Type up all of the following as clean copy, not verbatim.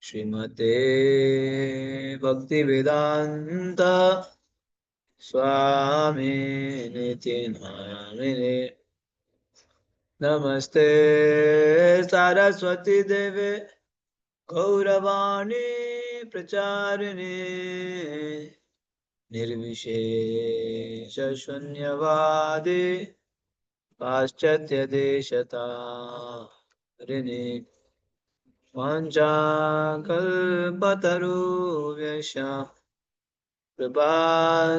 श्रीमते भक्ति वेदांत स्वामी निति नामिने। नमस्ते सारस्वती देवे गौरवाणी प्रचारिणे निर्विशेष शून्यवादी पाश्चात्य देशतारिणे वाञ्छाकल्पतरुभ्यश्च कृपा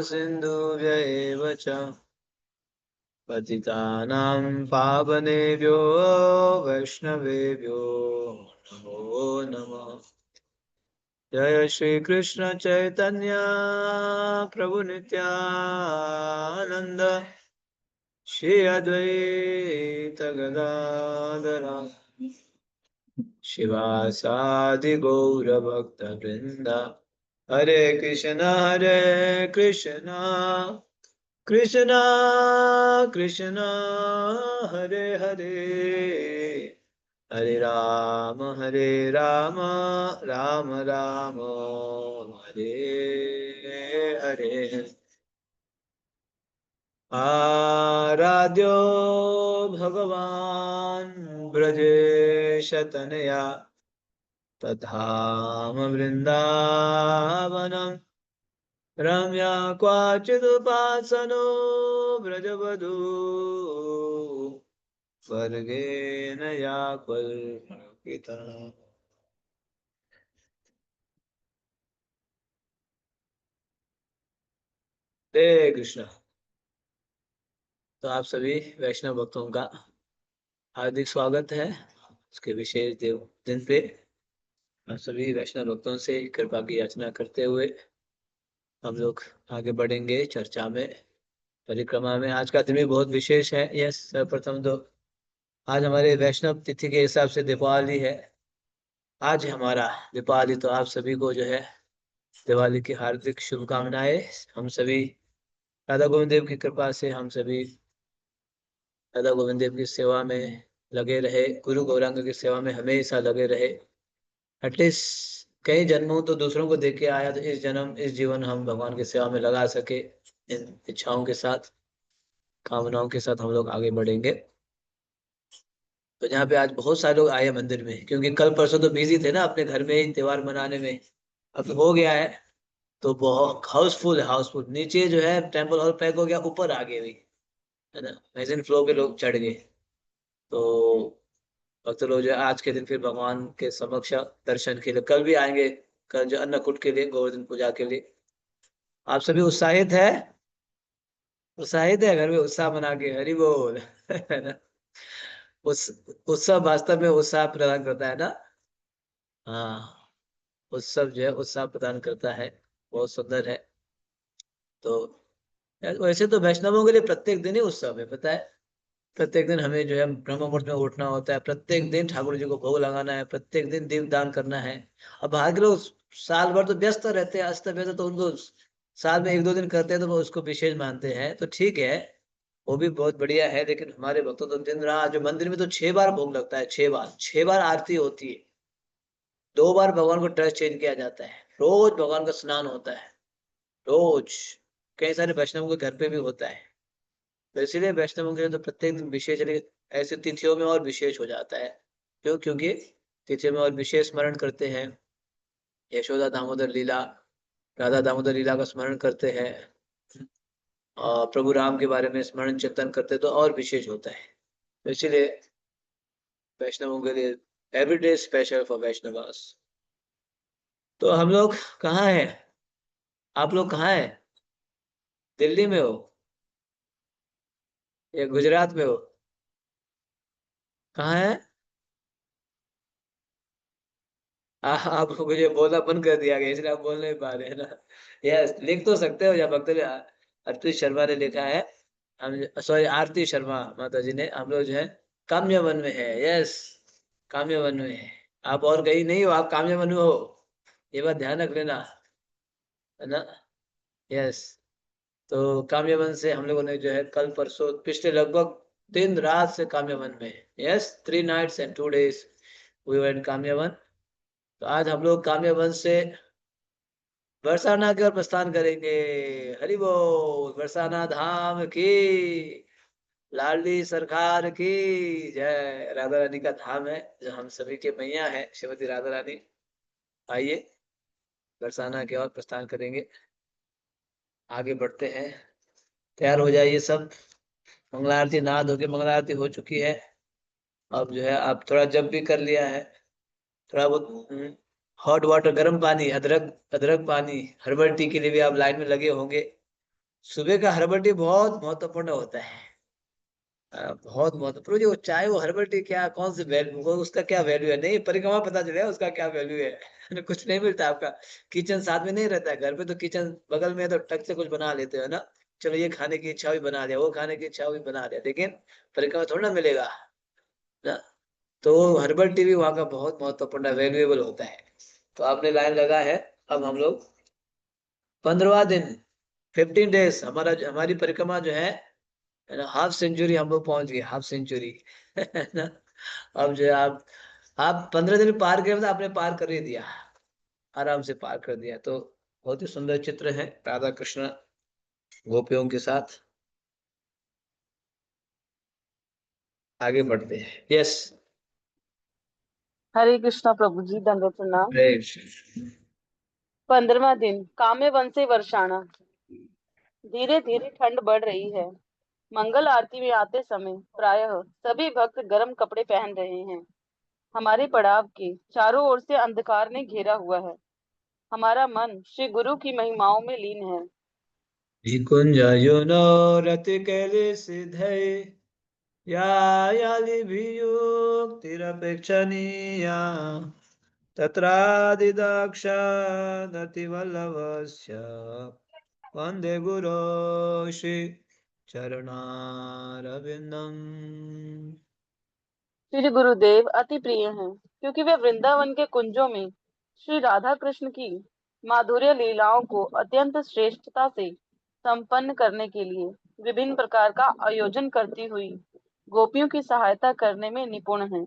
सिन्धुभ्य एव च पतितानां पावनेभ्यो वैष्णवेभ्यो नमो नमः। जय श्री कृष्ण चैतन्य प्रभु नित्यानंद श्री अद्वैत गदाधर शिवासादि गौर भक्त वृंद। हरे कृष्ण कृष्ण कृष्ण हरे हरे, हरे राम राम राम हरे हरे। आराध्यो भगवान् ब्रजेश तनया तथाम वृंदावनम रम्या क्वचिदुपासनो ब्रजवधू स्वर्गेण या कल्पिता। हरे कृष्ण। तो आप सभी वैष्णव भक्तों का हार्दिक स्वागत है उसके विशेष दिन पे। आप सभी वैष्णव भक्तों से कृपा की याचना करते हुए हम लोग आगे बढ़ेंगे चर्चा में, परिक्रमा में। आज का दिन भी बहुत विशेष है। यस, सर्वप्रथम तो आज हमारे वैष्णव तिथि के हिसाब से दीपावली है। आज हमारा दीपावली, तो आप सभी को जो है दिवाली की हार्दिक शुभकामनाएं। हम सभी राधा गोविंद देव की कृपा से हम सभी राधा गोविंद देव की सेवा में लगे रहे, गुरु गौरांग की सेवा में हमेशा लगे रहे। एटलीस्ट कई जन्मों तो दूसरों को देख के आया, तो इस जन्म इस जीवन हम भगवान की सेवा में लगा सके। इन इच्छाओं के साथ, कामनाओं के साथ हम लोग आगे बढ़ेंगे। तो यहाँ पे आज बहुत सारे लोग आए मंदिर में, क्योंकि कल परसों तो बिजी थे ना अपने घर में ही त्योहार मनाने में। अब हो गया है तो बहुत हाउसफुल है, हाउसफुल। नीचे जो है टेम्पल हॉल पैक हो गया, ऊपर आ गए भी, है ना। मैजिन फ्लोर पे लोग चढ़ गए। तो भक्त लोग जो है आज के दिन फिर भगवान के समक्ष दर्शन के लिए कल भी आएंगे। कल जो अन्नकूट के लिए, गोवर्धन पूजा के लिए। आप सभी उत्साहित है? उत्साहित है? घर में उत्साह बना के हरि बोल है ना। उस उत्सव वास्तव में उत्साह प्रदान करता है ना। हाँ, उत्सव जो है उत्साह प्रदान करता है। बहुत सुंदर है। तो वैसे तो वैष्णवों के लिए प्रत्येक दिन ही उत्सव है, पता है। प्रत्येक दिन हमें जो है ब्रह्म मुहूर्त में उठना होता है, प्रत्येक दिन ठाकुर जी को भोग लगाना है, प्रत्येक दिन दीप दान करना है। अब बाहर के लोग साल भर तो व्यस्त रहते हैं, अस्त व्यस्त, तो उनको साल में एक दो दिन करते हैं तो वो उसको विशेष मानते हैं, तो ठीक है, वो भी बहुत बढ़िया है। लेकिन हमारे भक्तों तो दिन रात, जो मंदिर में तो 6 बार भोग लगता है, 6 बार, 6 बार आरती होती है। 2 बार भगवान को ड्रेस चेंज किया जाता है, रोज भगवान का स्नान होता है, रोज। कई सारे वैष्णव के घर पे भी होता है। तो इसीलिए वैष्णवों के लिए तो प्रत्येक दिन विशेष, ऐसे तिथियों में और विशेष हो जाता है। क्यों? क्योंकि तिथियों में और विशेष स्मरण करते हैं, यशोदा दामोदर लीला, राधा दामोदर लीला का स्मरण करते हैं, और प्रभु राम के बारे में स्मरण चिंतन करते, तो और विशेष होता है। तो इसीलिए वैष्णवों के लिए every day special for Vaishnavas. तो हम लोग कहाँ हैं? आप लोग कहाँ हैं? दिल्ली में हो या गुजरात में हो? कहाँ है? आपको मुझे बोलना बंद कर दिया गया, इसलिए आप बोल नहीं पा रहे हैं ना। यस, लिख तो सकते हो, या भक्त अर्पित शर्मा ने लिखा है। हम, सॉरी, आरती शर्मा माता जी ने, हम लोग जो है काम्य वन में है। यस, काम्य वन में है। आप और कहीं नहीं हो, आप काम्य वन में हो, ये बात ध्यान रख लेना, है ना। यस। तो काम्य वन से हम लोगों ने जो है कल परसों पिछले लगभग दिन रात से काम्य वन में। Yes, 3 nights and 2 days we were in Kamya Van. तो आज हम लोग काम्य वंश से बरसाना की ओर प्रस्थान करेंगे। हरि बोल, बरसाना धाम की, लाडली सरकार की जय। राधा रानी का धाम है जो हम सभी के मैया है, श्रीमती राधा रानी। आइए बरसाना की ओर प्रस्थान करेंगे, आगे बढ़ते हैं। तैयार हो जाइए सब। मंगला आरती नहा धो के मंगला आरती हो चुकी है। अब जो है आप थोड़ा जप भी कर लिया है, थोड़ा बहुत हॉट वाटर, गर्म पानी, अदरक अदरक पानी, हर्बल टी के लिए भी आप लाइन में लगे होंगे। सुबह का हर्बल टी बहुत महत्वपूर्ण होता है। बहुत महत्वपूर्ण। जो चाहे वो हर्बल टी क्या, कौन सी वैल्यू, वो उसका क्या वैल्यू है, नहीं परिक्रमा पता चलेगा उसका क्या वैल्यू है। कुछ नहीं मिलता आपका। किचन साथ में नहीं रहता है, घर पे तो किचन बगल में है तो टक से कुछ बना लेते हो ना। चलो ये खाने की इच्छा भी बना दिया, वो खाने की इच्छा भी बना दिया, लेकिन परिक्रमा थोड़ा ना मिलेगा ना। तो हर्बल टी भी वहाँ का बहुत महत्वपूर्ण वैल्यूएबल होता है। तो आपने लाइन लगा है। अब हम लोग 15वां दिन, 15 डेज, हमारी परिक्रमा जो है ना, हाफ सेंचुरी हम लोग पहुंच गए, हाफ सेंचुरी। है ना। अब जो है आप 15 दिन पार किए, मतलब आपने पार कर ही दिया, आराम से पार कर दिया। तो बहुत ही सुंदर चित्र है राधा कृष्ण गोपियों के साथ। आगे बढ़ते हैं। यस। हरे कृष्णा प्रभु जी, दंडवत प्रणाम। राइट। 15वां दिन, काम्य वन से वर्षाना। धीरे धीरे ठंड बढ़ रही है। मंगल आरती में आते समय प्रायः सभी भक्त गर्म कपड़े पहन रहे हैं। हमारे पड़ाव के चारों ओर से अंधकार ने घेरा हुआ है। हमारा मन श्री गुरु की महिमाओं में लीन है। निकुंज युनो रति कैले सिधै, या यालिभियुक्तिरपेक्षणीया, तत्रादिदाक्षानतिवल्लभस्य वन्दे गुरो श्री चरणारविन्दम्। श्री गुरुदेव अति प्रिय हैं, क्योंकि वे वृंदावन के कुंजों में श्री राधा कृष्ण की माधुर्य लीलाओं को अत्यंत श्रेष्ठता से संपन्न करने के लिए विभिन्न प्रकार का आयोजन करती हुई गोपियों की सहायता करने में निपुण हैं।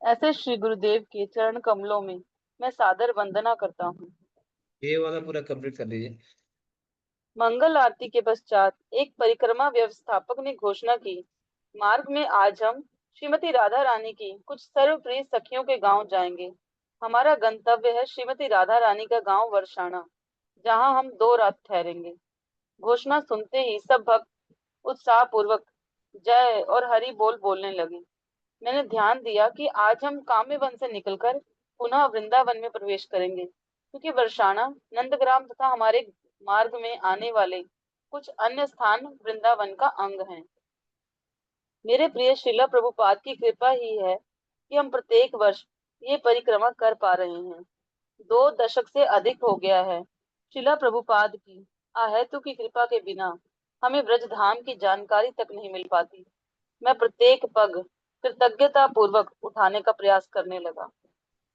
ऐसे श्री गुरुदेव के चरण कमलों में मैं सादर वंदना करता हूँ। ये वाला पूरा कंप्लीट कर लीजिए। मंगल आरती के पश्चात एक परिक्रमा व्यवस्थापक ने घोषणा की, मार्ग में आज हम श्रीमती राधा रानी की कुछ सर्वप्रिय सखियों के गांव जाएंगे। हमारा गंतव्य है श्रीमती राधा रानी का गांव वर्षाना, जहां हम 2 रात ठहरेंगे। घोषणा सुनते ही सब भक्त उत्साह पूर्वक जय और हरि बोल बोलने लगे। मैंने ध्यान दिया कि आज हम काम्यवन से निकलकर पुनः वृंदावन में प्रवेश करेंगे, क्योंकि वर्षाना, नंदग्राम तथा हमारे मार्ग में आने वाले कुछ अन्य स्थान वृंदावन का अंग हैं। मेरे प्रिय श्रीला प्रभुपाद की कृपा ही है कि हम प्रत्येक वर्ष ये परिक्रमा कर पा रहे हैं। 2 दशक से अधिक हो गया है। श्रीला प्रभुपाद की अहेतु की कृपा के बिना हमें ब्रज धाम की जानकारी तक नहीं मिल पाती। मैं प्रत्येक पग कृतज्ञता पूर्वक उठाने का प्रयास करने लगा।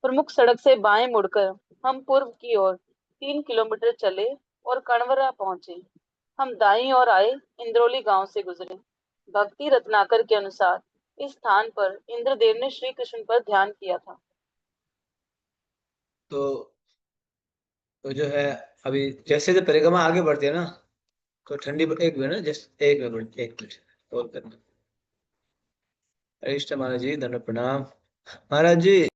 प्रमुख सड़क से बाएं मुड़कर हम पूर्व की ओर 3 किलोमीटर चले और कणवरा पहुंचे। हम दाईं ओर आए, इंद्रोली गांव से गुजरे। भक्ति रत्नाकर के अनुसार इस स्थान पर इंद्रदेव ने श्री कृष्ण पर ध्यान किया था। तो जो है, अभी जैसे जैसे परिक्रमा आगे बढ़ती है ना, तो ठंडी, एक मिनट, जस्ट एक मिनट, एक मिनट कॉल करना। अरिष्ट महाराज जी, धन्य प्रणाम। महाराज जी,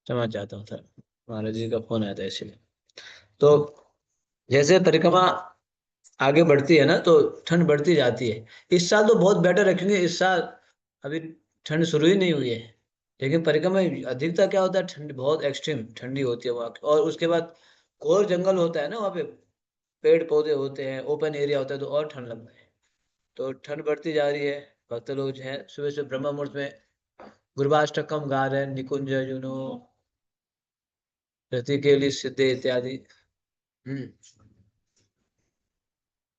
क्षमा चाहता हूँ सर, महाराज जी का फोन आया था इसलिए। तो जैसे परिक्रमा आगे बढ़ती है ना, तो ठंड बढ़ती जाती है। इस साल तो बहुत बेटर है, क्योंकि इस साल अभी ठंड शुरू ही नहीं हुई है। लेकिन परिक्रमा में अधिकता क्या होता है, ठंड बहुत एक्सट्रीम ठंडी होती है वहाँ की। और उसके बाद घोर जंगल होता है ना वहाँ पे, पेड़ पौधे होते हैं, ओपन एरिया होता है, तो और ठंड लगता है। तो ठंड बढ़ती जा रही है। भक्त लोग जो है सुबह से ब्रह्म मुहूर्त में गुरबाष्टकम गा रहे हैं, निकुंज जुनो रति के लिए सिद्धे इत्यादि। हम्म।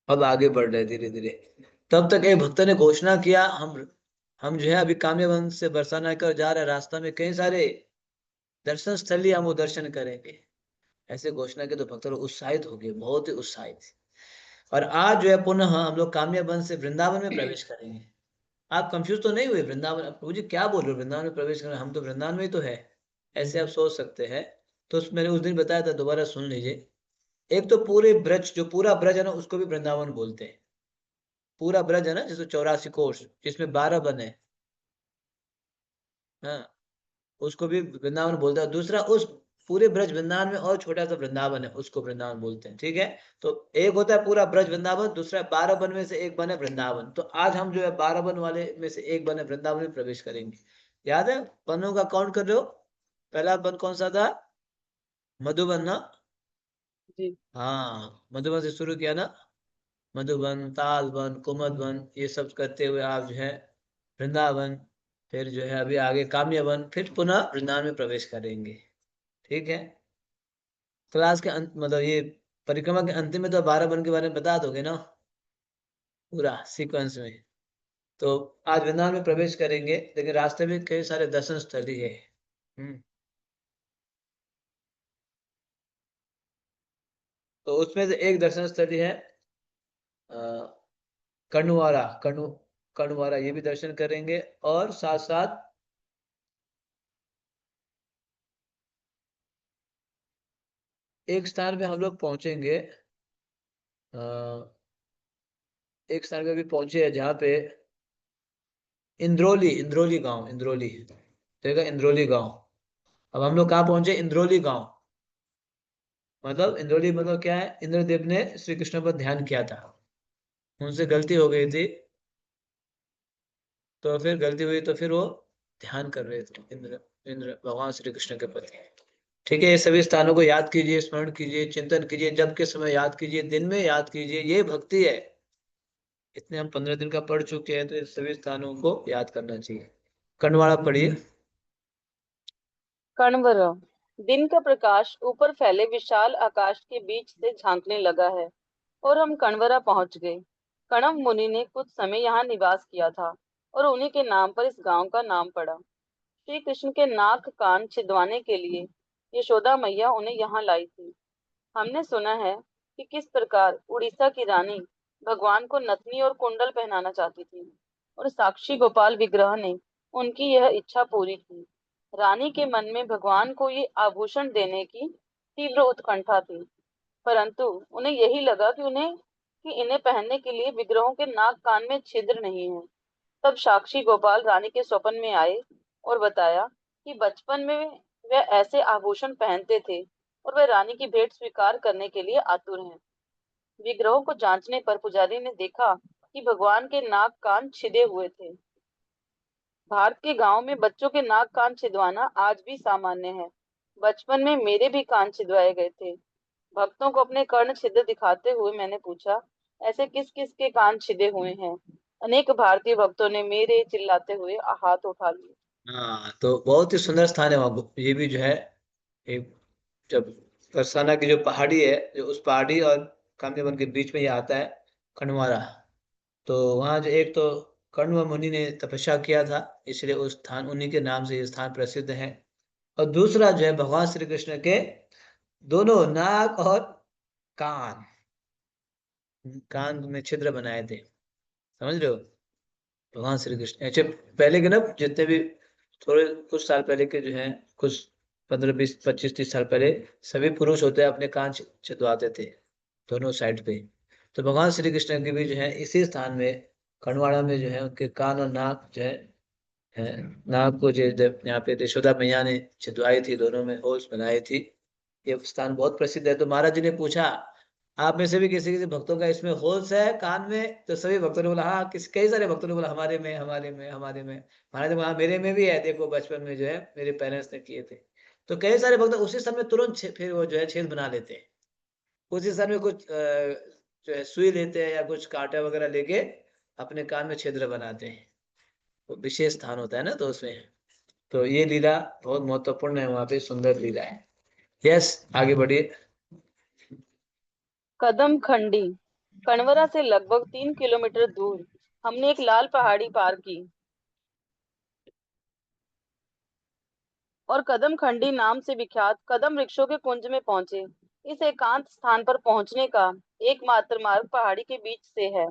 अब आगे बढ़ रहे धीरे धीरे। तब तक एक भक्त ने घोषणा किया, हम जो है अभी काम्यवन से बरसाना कर जा रहे हैं, रास्ता में कई सारे दर्शन स्थली हम वो दर्शन करेंगे। ऐसे घोषणा के तो भक्त लोग उत्साहित हो गए, बहुत ही उत्साहित। और आज जो है पुनः हम लोग काम्यवन से वृंदावन में प्रवेश करेंगे। आप कंफ्यूज तो नहीं हुए? वृंदावन प्रभु जी क्या बोल रहे हो, वृंदावन में प्रवेश करना, हम तो वृंदावन में ही तो है, ऐसे आप सोच सकते हैं। तो मैंने उस दिन बताया था, दोबारा सुन लीजिए। एक तो पूरे ब्रज, जो पूरा ब्रज है ना, उसको भी वृंदावन बोलते हैं। पूरा ब्रज है ना, जैसे 84 कोष, जिसमें 12 वन है, हाँ, उसको भी वृंदावन बोलता है। दूसरा, उस पूरे ब्रज वृंदावन में और छोटा सा वृंदावन है, उसको वृंदावन बोलते हैं, ठीक है। तो एक होता है पूरा ब्रज वृंदावन, दूसरा 12 वन में से एक वन है वृंदावन। तो आज हम जो है 12 वन वाले में से एक वन है वृंदावन में प्रवेश करेंगे। याद है वनों का काउंट कर रहे हो? पहला वन कौन सा था? मधुबन ना? जी। हाँ, मधुबन से शुरू किया ना। मधुबन, तालवन, कुमदवन, ये सब करते हुए आप जो है वृंदावन, फिर जो है अभी आगे काम्यवन, फिर पुनः वृंदावन में प्रवेश करेंगे। ठीक है। क्लास के अंत, मतलब ये परिक्रमा के अंतिम में तो 12 वन के बारे में बता दोगे ना, पूरा सीक्वेंस में। तो आज वृंदावन में प्रवेश करेंगे, लेकिन रास्ते में कई सारे दर्शन स्थल ही है। तो उसमें से एक दर्शन स्थल ही है कनुआरा, कनुआरा, ये भी दर्शन करेंगे। और साथ साथ एक स्थान पे हम लोग पहुंचेंगे, अ, एक स्थान पे भी पहुंचे हैं जहाँ पे इंद्रोली, इंद्रोली गांव, इंद्रोली, देखा, इंद्रोली गांव। अब हम लोग कहाँ पहुंचे? इंद्रोली गांव। मतलब इंद्रोली मतलब क्या है? इंद्रदेव ने श्री कृष्ण पर ध्यान किया था, उनसे गलती हो गई थी, तो फिर गलती हुई तो फिर वो ध्यान कर रहे थे, इंद्र, इंद्र भगवान श्री कृष्ण के प्रति। ठीक है, ये सभी स्थानों को याद कीजिए, स्मरण कीजिए, चिंतन कीजिए, जब के समय याद कीजिए, दिन में याद कीजिए, ये भक्ति है। इतने हम 15 दिन का पढ़ चुके हैं, तो इस सभी स्थानों को याद करना चाहिए। कंडवाड़ा पढ़िए। कण्वर। दिन का प्रकाश ऊपर फैले विशाल आकाश के बीच से झांकने लगा है और हम कण्वरा पहुंच गए। कणव मुनि ने कुछ समय यहाँ निवास किया था और उन्हीं के नाम पर इस गांव का नाम पड़ा। श्री कृष्ण के नाक कान छिदवाने के लिए यशोदा मैया उन्हें यहाँ लाई थी। हमने सुना है कि किस प्रकार उड़ीसा की रानी भगवान को नथनी और कुंडल पहनाना चाहती थी और साक्षी गोपाल विग्रह ने उनकी यह इच्छा पूरी की। रानी के मन में भगवान को ये आभूषण देने की तीव्र उत्कंठा थी, परंतु उन्हें यही लगा कि इन्हें पहनने के लिए विग्रहों के नाक कान में छिद्र नहीं है। तब साक्षी गोपाल रानी के स्वप्न में आए और बताया कि बचपन में वे ऐसे आभूषण पहनते थे और वे रानी की भेंट स्वीकार करने के लिए आतुर हैं। विग्रहों को जांचने पर पुजारी ने देखा कि भगवान के नाक कान छिदे हुए थे। भारत के गांव में बच्चों के नाक कान छिदवाना आज भी सामान्य है। बचपन में मेरे भी कान छिदवाए गए थे। भक्तों को अपने कर्ण छिद्र दिखाते हुए मैंने पूछा, ऐसे किस किस के कान छिदे हुए हैं? अनेक भारतीय भक्तों ने मेरे चिल्लाते हुए हाथ उठा लिए। हाँ, तो बहुत ही सुंदर स्थान है वहाँ, ये भी जो है एक, जब बरसाना की जो पहाड़ी है, जो उस पहाड़ी और कामदेवन के बीच में ये आता है, कनवारा। तो वहाँ जो एक तो कण्व मुनि ने तपस्या किया था, इसलिए उस स्थान, उन्हीं के नाम से ये स्थान प्रसिद्ध है। और दूसरा जो है भगवान श्री कृष्ण के दोनों नाक और कान, कान में छिद्र बनाए थे, समझ रहे हो? भगवान श्री कृष्ण ऐसे पहले के ना, जितने भी थोड़े कुछ साल पहले के जो हैं, कुछ 15 20 25 30 साल पहले, सभी पुरुष होते हैं अपने कान छिदवाते थे, दोनों साइड पे। तो भगवान श्री कृष्ण के भी जो है इसी स्थान में, खंडवाड़ा में जो है उनके कान और नाक जो है नाक को जो जब यहाँ पे यशोदा मैया ने छिदवाई थी, दोनों में होल्स बनाई थी। ये स्थान बहुत प्रसिद्ध है। तो महाराज जी ने पूछा, आप में से भी किसी किसी भक्तों का इसमें होल्स है कान में? तो सभी भक्तों ने बोला हाँ, कई सारे भक्तों ने बोला हमारे में, हमारे में, हमारे में। महाराज ने बोला हाँ, मेरे में भी है, देखो बचपन में जो है मेरे पेरेंट्स ने किए थे। तो कई सारे भक्त उसी समय तुरंत फिर वो जो है छेद बना लेते हैं। उसी समय में कुछ जो है सुई लेते हैं या कुछ कांटा वगैरह लेके अपने कान में छिद्र बनाते हैं। वो विशेष स्थान होता है ना, तो उसमें। तो ये लीला बहुत महत्वपूर्ण है, वहाँ पे सुंदर लीला है। यस, आगे बढ़िए। कदम खंडी। कणवरा से लगभग 3 किलोमीटर दूर हमने एक लाल पहाड़ी पार की और कदम खंडी नाम से विख्यात कदम वृक्षों के कुंज में पहुंचे। इस एकांत स्थान पर पहुंचने का एकमात्र मार्ग पहाड़ी के बीच से है।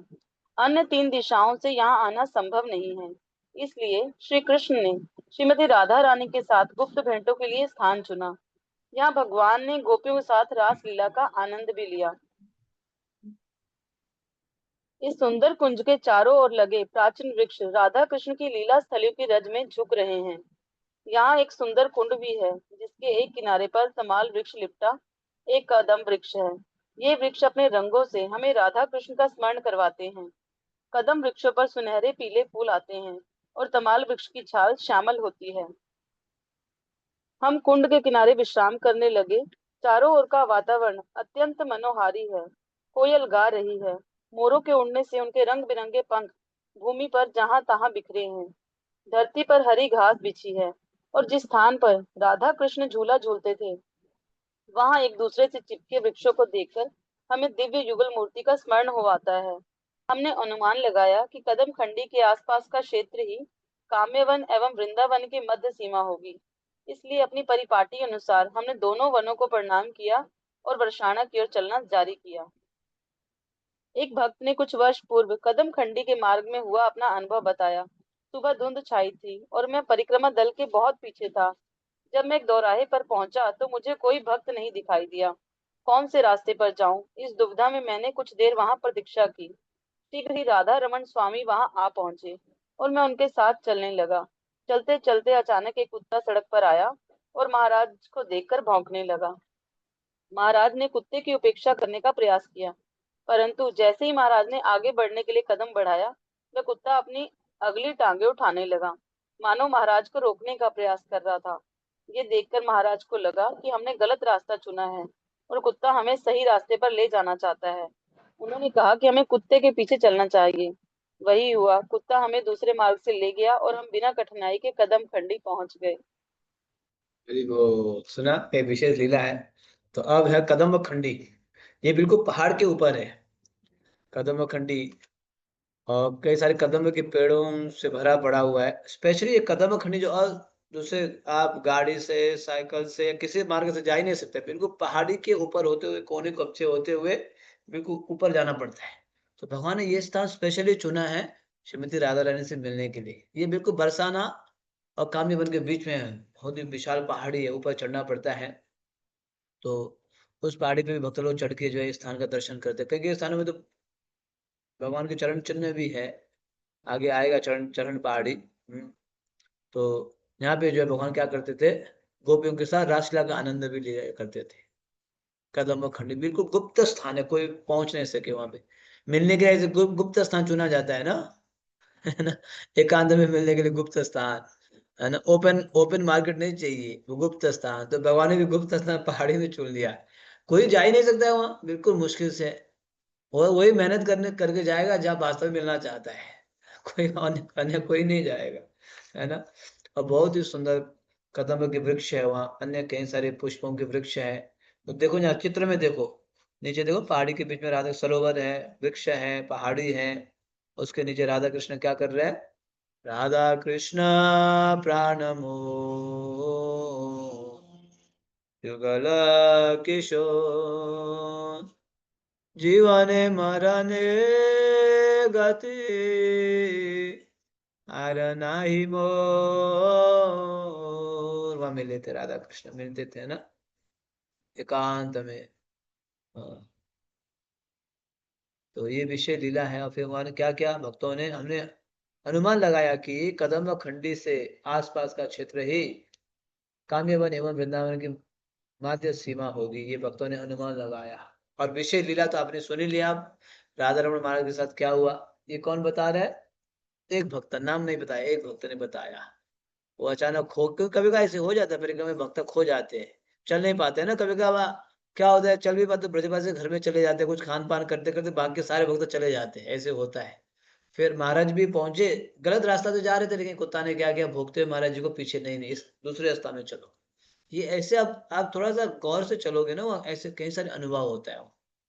अन्य 3 दिशाओं से यहाँ आना संभव नहीं है। इसलिए श्री कृष्ण ने श्रीमती राधा रानी के साथ गुप्त भेंटों के लिए स्थान चुना। यहाँ भगवान ने गोपियों के साथ रास लीला का आनंद भी लिया। इस सुंदर कुंज के चारों ओर लगे प्राचीन वृक्ष राधा कृष्ण की लीला स्थलियों की रज में झुक रहे हैं। यहाँ एक सुंदर कुंड भी है जिसके एक किनारे पर तमाल वृक्ष लिपटा एक कदम वृक्ष है। ये वृक्ष अपने रंगों से हमें राधा कृष्ण का स्मरण करवाते हैं। कदम वृक्षों पर सुनहरे पीले फूल आते हैं और तमाल वृक्ष की छाल श्यामल होती है। हम कुंड के किनारे विश्राम करने लगे। चारों ओर का वातावरण अत्यंत मनोहारी है। कोयल गा रही है। मोरों के उड़ने से उनके रंग बिरंगे पंख भूमि पर जहां तहां बिखरे हैं। धरती पर हरी घास बिछी है और जिस स्थान पर राधा कृष्ण झूला झूलते थे वहां एक दूसरे से चिपके वृक्षों को देखकर हमें दिव्य युगल मूर्ति का स्मरण हो आता है। हमने अनुमान लगाया कि कदम खंडी के आसपास का क्षेत्र ही काम्यवन एवं वृंदावन की मध्य सीमा होगी। इसलिए अपनी परिपाटी अनुसार हमने दोनों वनों को प्रणाम किया और बरसाना की ओर चलना जारी किया। एक भक्त ने कुछ वर्ष पूर्व कदम खंडी के मार्ग में हुआ अपना अनुभव बताया। सुबह धुंध छाई थी और मैं परिक्रमा दल के बहुत पीछे था। जब मैं एक दोराहे पर पहुंचा तो मुझे कोई भक्त नहीं दिखाई दिया। कौन से रास्ते पर जाऊं, इस दुविधा में मैंने कुछ देर वहां प्रतीक्षा की। शीघ्र ही राधा रमन स्वामी वहां आ पहुंचे और मैं उनके साथ चलने लगा। चलते चलते अचानक एक कुत्ता सड़क पर आया और महाराज को देखकर भौंकने लगा। महाराज ने कुत्ते की उपेक्षा करने का प्रयास किया, परंतु जैसे ही महाराज ने आगे बढ़ने के लिए कदम बढ़ाया वह कुत्ता अपनी अगली टांगे उठाने लगा, मानो महाराज को रोकने का प्रयास कर रहा था। ये देखकर महाराज को लगा कि हमने गलत रास्ता चुना है और कुत्ता हमें सही रास्ते पर ले जाना चाहता है। उन्होंने कहा कि हमें कुत्ते के पीछे चलना चाहिए। वही हुआ, कुत्ता हमें दूसरे मार्ग से ले गया और हम बिना कठिनाई के कदम खंडी पहुंच गए। वेरी गुड, सुना, एक विशेष लीला है। तो अब है कदम खंडी। ये बिल्कुल पहाड़ के ऊपर है कदम खंडी। और कई सारे कदम के पेड़ों से भरा पड़ा हुआ है। स्पेशली ये कदम खंडी जो और दूसरे आप गाड़ी से, साइकिल से या किसी मार्ग से जा ही नहीं सकते। बिल्कुल पहाड़ी के ऊपर होते हुए, कोने कब्जे होते हुए बिल्कुल ऊपर जाना पड़ता है। तो भगवान ने ये स्थान स्पेशली चुना है श्रीमती राधा रानी से मिलने के लिए। ये बिल्कुल बरसाना और कामनीवन के बीच में है। बहुत ही विशाल पहाड़ी है, ऊपर चढ़ना पड़ता है। तो उस पहाड़ी पे भी भक्त लोग चढ़ के जो है इस स्थान का दर्शन करते हैं। कई कई स्थानों में तो भगवान के चरण चिन्ह भी है। आगे आएगा चरण चरण पहाड़ी। तो यहाँ पे जो है भगवान क्या करते थे, गोपियों के साथ रासलीला का आनंद भी लिया करते थे। कदम खंडी बिल्कुल गुप्त स्थान है, कोई पहुंच नहीं सके वहां पे। मिलने के लिए ऐसे गुप्त स्थान चुना जाता है ना। है ना। एकांत में मिलने के लिए गुप्त स्थान, है ना। ओपन ओपन मार्केट नहीं चाहिए, वो गुप्त स्थान। तो भगवान ने भी गुप्त स्थान पहाड़ी में चुन लिया। कोई जा ही नहीं सकता है वहां, बिल्कुल मुश्किल से। वो वही मेहनत करने करके जाएगा जहाँ वास्तव में मिलना चाहता है। कोई अन्य अन्य कोई नहीं जाएगा, है ना। और बहुत ही सुंदर कदम के वृक्ष है वहाँ, अन्य कई सारे पुष्पों के वृक्ष है। तो देखो यहाँ चित्र में देखो, नीचे देखो पहाड़ी के बीच में राधा सरोवर है, वृक्ष है, पहाड़ी है। उसके नीचे राधा कृष्ण क्या कर रहे हैं। राधा कृष्ण प्राणमो युगल किशोर जीवने मरने गति आर नाही मोर। वहां मिले थे, राधा कृष्ण मिलते थे ना एकांत में। हाँ। तो ये विषय लीला है। और फिर वहां क्या क्या भक्तों ने, हमने अनुमान लगाया कि कदम खंडी से आसपास का क्षेत्र ही काम्यवन एवं वृंदावन की माध्य सीमा होगी। ये भक्तों ने अनुमान लगाया। और विषय लीला तो आपने सुनी लिया। आप राधा रमण महाराज के साथ क्या हुआ, ये कौन बता रहा है। एक भक्त, नाम नहीं बताया, एक भक्त ने बताया। वो अचानक खो, क्योंकि कभी कभी ऐसे हो जाता है परिक्रमा में, भक्त खो जाते हैं, चल नहीं पाते हैं ना। कभी कभी क्या होता है, चल भी पाते, ब्रजपाल से घर में चले जाते हैं, कुछ खान पान करते करते बाकी सारे भक्त चले जाते हैं, ऐसे होता है। फिर महाराज भी पहुंचे, गलत रास्ता तो जा रहे थे, लेकिन कुत्ता ने क्या किया, भोगते हुए महाराज जी को पीछे, नहीं नहीं इस दूसरे रास्ता में चलो। ये ऐसे आप थोड़ा सा गौर से चलोगे ना, वहाँ ऐसे कई सारे अनुभव होता है,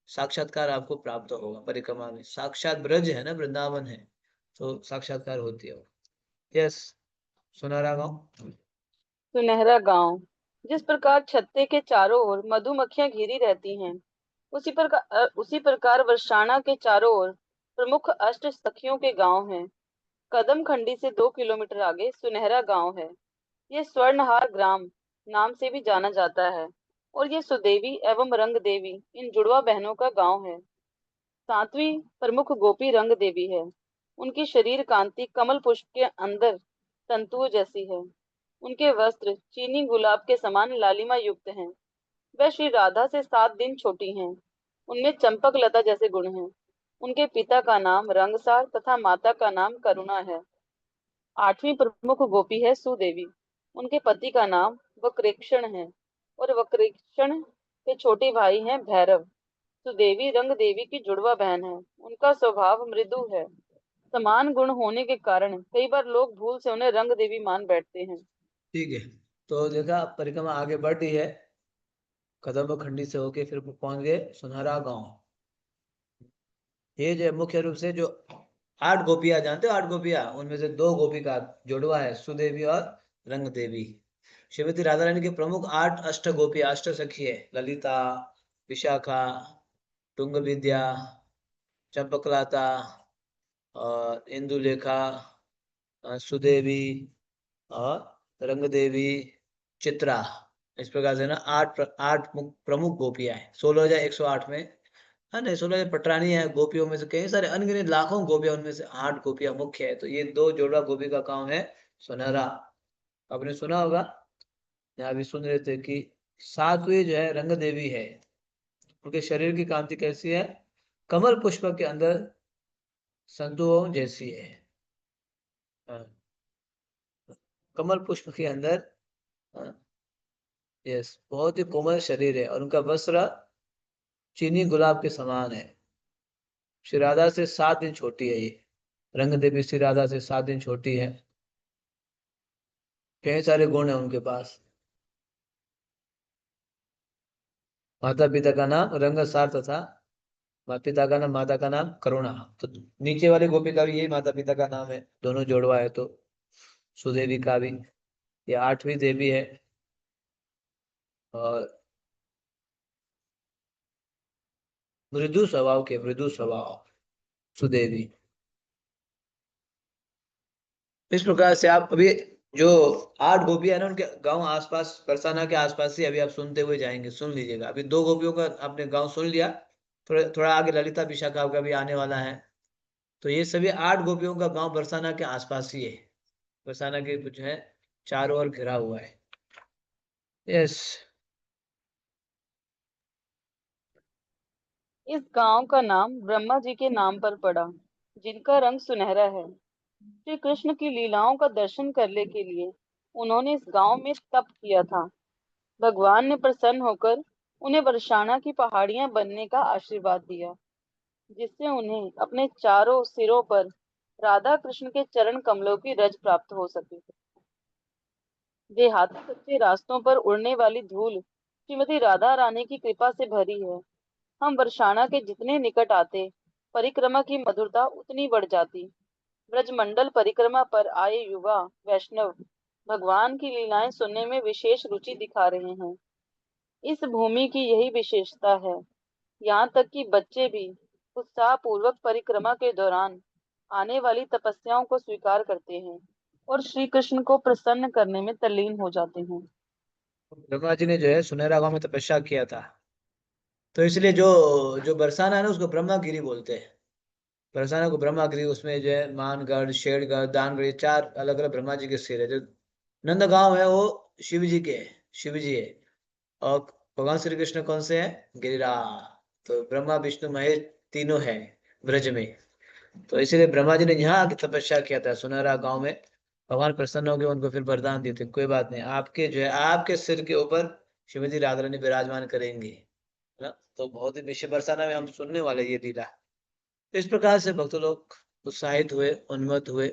साक्षात्कार आपको प्राप्त होगा परिक्रमा में। साक्षात ब्रज है ना, वृंदावन है, तो साक्षात्कार होती है वो। यस, सुनहरा गाँव। सुनहरा गांव। जिस प्रकार छत्ते के चारों ओर मधुमक्खियां घिरी रहती हैं, उसी प्रकार वर्षाना के चारों ओर प्रमुख अष्ट सखियों के गांव हैं। कदम खंडी से 2 किलोमीटर आगे सुनहरा गांव है। ये स्वर्णहार ग्राम नाम से भी जाना जाता है, और ये सुदेवी एवं रंग देवी इन जुड़वा बहनों का गांव है। सातवीं प्रमुख गोपी रंग देवी है। उनकी शरीर कांति कमल पुष्प के अंदर तंतुओं जैसी है। उनके वस्त्र चीनी गुलाब के समान लालिमा युक्त हैं। वह श्री राधा से 7 दिन छोटी हैं। उनमें चंपक लता जैसे गुण हैं। उनके पिता का नाम रंगसार तथा माता का नाम करुणा है। आठवीं प्रमुख गोपी है सुदेवी। उनके पति का नाम वक्रेक्षण है, और वक्रेक्षण के छोटे भाई हैं भैरव। सुदेवी रंग देवी की जुड़वा बहन है। उनका स्वभाव मृदु है। समान गुण होने के कारण कई बार लोग भूल से उन्हें रंग देवी मान बैठते हैं। ठीक है, तो देखा परिक्रमा आगे बढ़ रही है, कदम खंडी से होके फिर पहुंच गए सुनहरा गांव। ये जो मुख्य रूप से जो 8 गोपियां, जानते हो 8 गोपियां, उनमें से 2 गोपी का जोड़वा है, सुदेवी और रंग देवी। श्रीमती राधा रानी के प्रमुख 8 अष्ट गोपी, अष्ट सखी है, ललिता, विशाखा, तुंग विद्या, चंपकलाता और इंदुलेखा, सुदेवी और रंग देवी, चित्रा। इस प्रकार से ना 8 प्रमुख गोपियां हैं। 16,108 में, हाँ नहीं, 16 पटरानी है गोपियों में से, कई सारे अनगिनत लाखों गोपियां, उनमें से 8 गोपियां मुख्य है। तो ये 2 जोड़ा गोपी का काम है सुनहरा। आपने सुना होगा, यहाँ भी सुन रहे थे कि सातवीं जो है रंग देवी है। उनके शरीर की कांति कैसी है? कमल पुष्प के अंदर संतुओं जैसी है। हाँ, कमल पुष्प के अंदर। हाँ, यस, बहुत ही कोमल शरीर है, और उनका वस्त्र चीनी गुलाब के समान है। श्री राधा से 7 दिन छोटी है ये, रंग देवी श्री राधा से 7 दिन छोटी है। कई सारे गुण है उनके पास। माता पिता का नाम रंगसार तथा माता पिता का नाम, माता का नाम करुणा। तो नीचे वाले गोपी का भी यही माता पिता का नाम है, दोनों जोड़वा है। तो सुदेवी का भी, ये 8वीं देवी है। और मृदु स्वभाव के, मृदु स्वभाव सुदेवी। इस प्रकार से आप अभी जो 8 गोपियां है ना, उनके गांव आसपास, बरसाना के आसपास ही अभी आप सुनते हुए जाएंगे। सुन लीजिएगा, अभी 2 गोपियों का आपने गांव सुन लिया, थोड़ा थोड़ा आगे ललिता विशाखा का भी आने वाला है। तो ये सभी 8 गोपियों का गांव बरसाना के आसपास ही है। बरसाना के कुछ है, चारों ओर घिरा हुआ है। यस। इस गांव का नाम ब्रह्मा जी के नाम पर पड़ा, जिनका रंग सुनहरा है। श्री कृष्ण की लीलाओं का दर्शन करने के लिए उन्होंने इस गांव में तप किया था। भगवान ने प्रसन्न होकर उन्हें वर्षाना की पहाड़ियां बनने का आशीर्वाद दिया, जिससे उन्हें अपने चारों सिरों पर राधा कृष्ण के चरण कमलों की रज प्राप्त हो सके। देहाती कच्चे रास्तों पर उड़ने वाली धूल श्रीमती राधा रानी की कृपा से भरी है। हम वर्षाना के जितने निकट आते, परिक्रमा की मधुरता उतनी बढ़ जाती। ब्रजमंडल परिक्रमा पर आए युवा वैष्णव भगवान की लीलाएं सुनने में विशेष रुचि दिखा रहे हैं। इस भूमि की यही विशेषता है। यहाँ तक कि बच्चे भी उत्साह पूर्वक परिक्रमा के दौरान आने वाली तपस्याओं को स्वीकार करते हैं, और श्री कृष्ण को प्रसन्न करने में तल्लीन हो जाते हैं। ब्रह्मा जी ने जो है सुनहरा गांव में तपस्या किया था, तो इसलिए जो जो बरसाना है ना, उसको ब्रह्मागिरी बोलते हैं। बरसाना को ब्रह्मागिरी, उसमें जो है मानगढ़, शेरगढ़, दानगढ़, ये 4 अलग अलग ब्रह्मा जी के सिर है। जो नंदगांव है वो शिव जी के है, शिव जी है। और भगवान श्री कृष्ण कौन से हैं? गिरिराज। तो ब्रह्मा विष्णु महेश तीनों हैं ब्रज में। तो इसीलिए ब्रह्मा जी ने यहाँ आके तपस्या किया था सुनहरा गांव में। भगवान प्रसन्न हो गए, उनको फिर वरदान दिए थे, कोई बात नहीं, आपके जो है आपके सिर के ऊपर श्रीमती राधा रानी विराजमान करेंगे, है ना। तो बहुत ही विषय बरसाना में हम सुनने वाले ये लीला। इस प्रकार से भक्त लोग उत्साहित हुए, उन्मत्त हुए।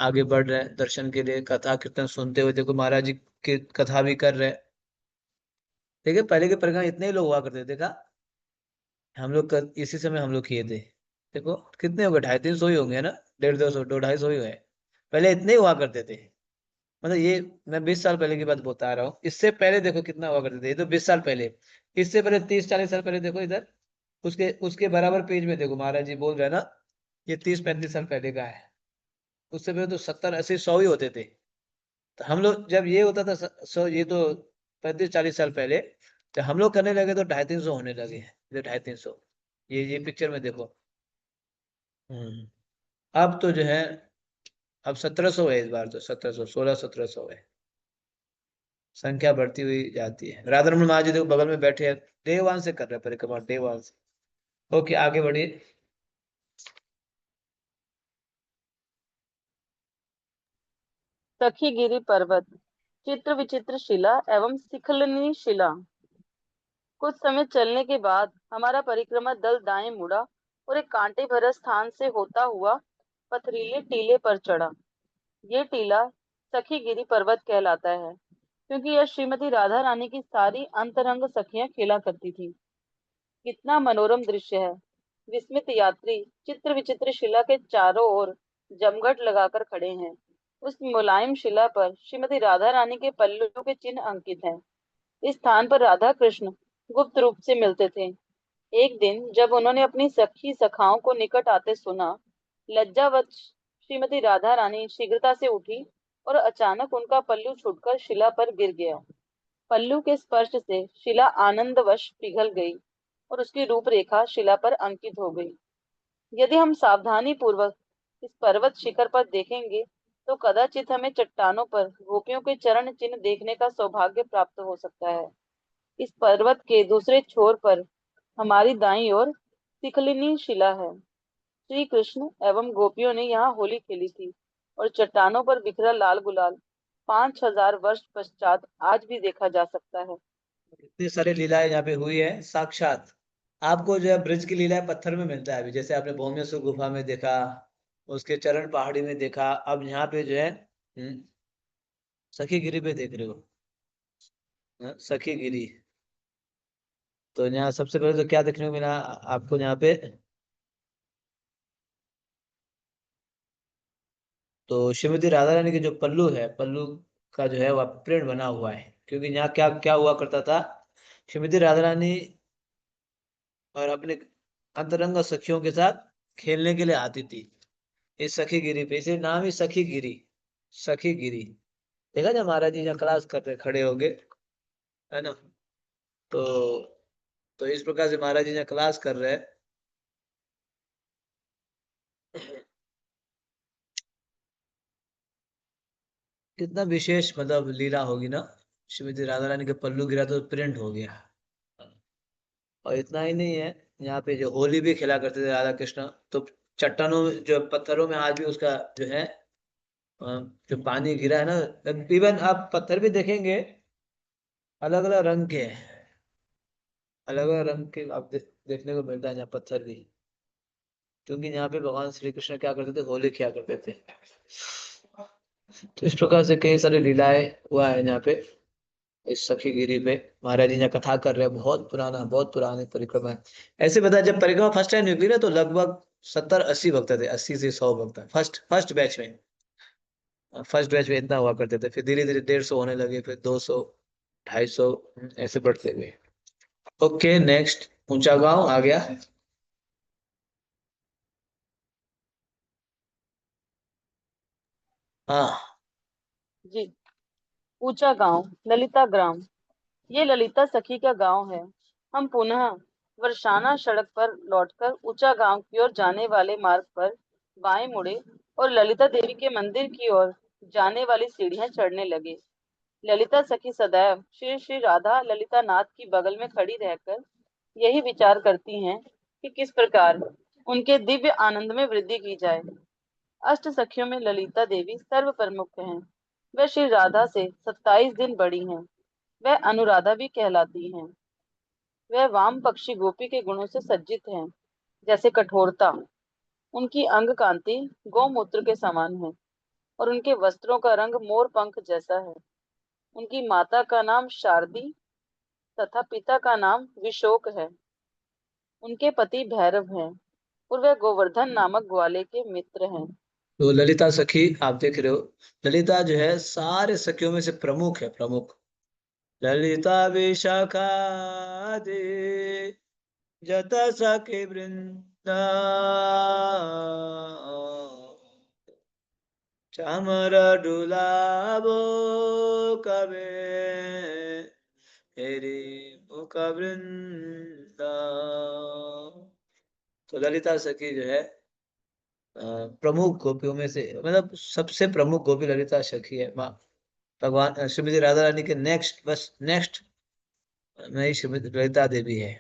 आगे बढ़ रहे हैं दर्शन के लिए, कथा कीर्तन सुनते हुए। देखो महाराज जी की कथा भी कर रहे हैं। देखिए पहले के परिक्रमा इतने ही लोग हुआ करते थे, देखा हम लोग इसी समय हम लोग किए थे। देखो कितने हो गए, 250-300 ही होंगे ना, 150-200, 250 ही हुए। पहले इतने ही हुआ करते थे। मतलब ये मैं 20 साल पहले की बात बता रहा हूँ। इससे पहले देखो कितना हुआ करते थे, ये तो 20 साल पहले। इससे पहले 30-40 साल पहले देखो इधर, उसके उसके बराबर पेज में देखो महाराज जी बोल रहे हैं ना, ये 30-35 साल पहले का है। उससे पहले तो 70-80-100 ही होते थे। तो हम लोग जब ये होता था, सौ ये तो 35-40 साल पहले, जब हम लोग करने लगे तो 250-300 होने लगे। ये 250-300, ये पिक्चर में देखो। हम्म। अब तो जो है, अब 1700 है, इस बार तो 1700, 1600-1700 है। संख्या बढ़ती हुई जाती है। राधा रमन महाराज जी देखो बगल में बैठे हैं, देवान से कर रहे हैं परिक्रमा, देवान से। ओके आगे बढ़िए। सखीगिरी पर्वत, चित्र विचित्र शिला एवं शिखलनी शिला। कुछ समय चलने के बाद हमारा परिक्रमा दल दाएं मुड़ा और एक कांटे भरे स्थान से होता हुआ पथरीले टीले पर चढ़ा। ये टीला सखीगिरी पर्वत कहलाता है, क्योंकि यह श्रीमती राधा रानी की सारी अंतरंग सखियां खेला करती थी। कितना मनोरम दृश्य है। विस्मित यात्री चित्र विचित्र शिला के चारों ओर जमघट लगाकर खड़े हैं। उस मुलायम शिला पर श्रीमती राधा रानी के पल्लू के चिन्ह अंकित हैं। इस स्थान पर राधा कृष्ण गुप्त रूप से मिलते थे। एक दिन जब उन्होंने अपनी सखी सखाओं को निकट आते सुना, लज्जावश श्रीमती राधा रानी शीघ्रता से उठी और अचानक उनका पल्लू छूटकर शिला पर गिर गया। पल्लू के स्पर्श से शिला आनंदवश पिघल गई और उसकी रूपरेखा शिला पर अंकित हो गई। यदि हम सावधानी पूर्वक इस पर्वत शिखर पर देखेंगे तो कदाचित हमें चट्टानों पर गोपियों के चरण चिन्ह देखने का सौभाग्य प्राप्त हो सकता है। इस पर्वत के दूसरे छोर पर हमारी दाईं ओर शिखलिनी शिला है। श्री कृष्ण एवं गोपियों ने यहाँ होली खेली थी और चट्टानों पर बिखरा लाल गुलाल 5000 वर्ष पश्चात आज भी देखा जा सकता है। इतनी सारी लीलाएं यहाँ पे हुई है साक्षात। आपको जो है ब्रिज की लीलाएं पत्थर में मिलता है अभी, जैसे आपने भौमेश्वर गुफा में देखा, उसके चरण पहाड़ी में देखा, अब यहाँ पे जो है सखी गिरी पे देख रहे हो। सखी गिरी। तो यहाँ सबसे पहले तो क्या देखने को मिला आपको यहाँ पे, तो श्रीमती राधा रानी के जो पल्लू है, पल्लू का जो है वह प्रिंट बना हुआ है। क्योंकि यहाँ क्या क्या हुआ करता था, श्रीमती राधा रानी और अपने अंतरंग सखियों के साथ खेलने के लिए आती थी इस सखी गिरी पे, इसे नाम ही सखी गिरी, सखी गिरी। देखा जब महाराज जी यहाँ क्लास कर रहे खड़े होगे, है ना। तो इस प्रकार से महाराज जी यहाँ क्लास कर रहे हैं। कितना विशेष मतलब लीला होगी ना। श्रीमती राधा रानी के पल्लू गिरा तो प्रिंट हो गया। और इतना ही नहीं है, यहाँ पे जो होली भी खेला करते थे राधा कृष्ण, तो चट्टानों में जो पत्थरों में आज भी उसका जो है जो पानी गिरा है ना, इवन आप पत्थर भी देखेंगे अलग अलग रंग के हैं। अलग अलग रंग के आप देखने को मिलता है यहाँ पत्थर भी। क्योंकि यहाँ पे भगवान श्री कृष्ण क्या करते थे, होली खेला करते थे। तो इस प्रकार से कई सारी लीलाएं हुआ है यहाँ पे, इस सखी गिरी पे। महाराज जी यहाँ कथा कर रहे हैं, बहुत पुराना, बहुत पुरानी परिक्रमा है। ऐसे बता, जब परिक्रमा फर्स्ट टाइम निकली ना तो लगभग 70-80 भक्त थे, 80 से 100 भक्त, फर्स्ट फर्स्ट बैच में। फर्स्ट बैच में इतना हुआ करते थे, फिर धीरे धीरे 150 होने लगे, फिर 200, 250, ऐसे बढ़ते गए। ओके नेक्स्ट, ऊंचा गांव आ गया। हाँ। जी। ऊंचा गांव, ललिता ग्राम। ये ललिता सखी का गांव है। हम पुनः वर्षाना सड़क पर लौटकर ऊंचा गांव की ओर जाने वाले मार्ग पर बाएं मुड़े और ललिता देवी के मंदिर की ओर जाने वाली सीढ़ियां चढ़ने लगे। ललिता सखी सदैव श्री श्री राधा ललिता नाथ की बगल में खड़ी रहकर यही विचार करती हैं कि किस प्रकार उनके दिव्य आनंद में वृद्धि की जाए। अष्ट सखियों में ललिता देवी सर्व प्रमुख हैं। वह श्री राधा से 27 दिन बड़ी हैं। वह अनुराधा भी कहलाती हैं। वह वाम पक्षी गोपी के गुणों से सज्जित हैं, जैसे कठोरता। उनकी अंग कांति गौमूत्र के समान है और उनके वस्त्रों का रंग मोर पंख जैसा है। उनकी माता का नाम शारदी तथा पिता का नाम विशोक है। उनके पति भैरव हैं और वे गोवर्धन नामक ग्वाले के मित्र हैं। तो ललिता सखी आप देख रहे हो, ललिता जो है सारे सखियों में से प्रमुख है, प्रमुख। ललिता विशाखा दे जत सखी वृंदा चामर डुलाबो कबे हेरी मुख वृंदा। तो ललिता सखी जो है प्रमुख गोपियों में से, मतलब सबसे प्रमुख गोपी ललिता सखी है। माँ भगवान श्रीमती राधा रानी के नेक्स्ट, बस नेक्स्ट में ही श्रीमती ललिता देवी है।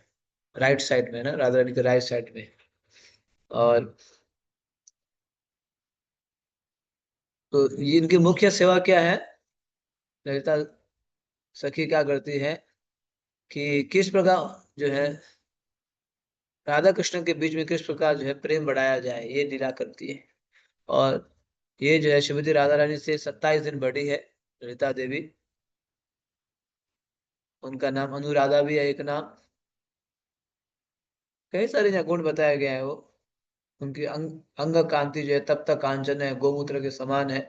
राइट साइड में ना, राधा रानी के राइट साइड में। और तो ये इनकी मुख्य सेवा क्या है? ललिता सखी क्या करती है कि किस प्रकार जो है राधा कृष्ण के बीच में किस प्रकार जो है प्रेम बढ़ाया जाए, ये लीला करती है। और ये जो है श्रीमती राधा रानी से 27 दिन बड़ी है ललिता देवी। उनका नाम अनुराधा भी है एक नाम। कई सारे यहाँ गुण बताया गया है वो। उनकी अंग कांति जो है तप्त कांचन है, गोमूत्र के समान है।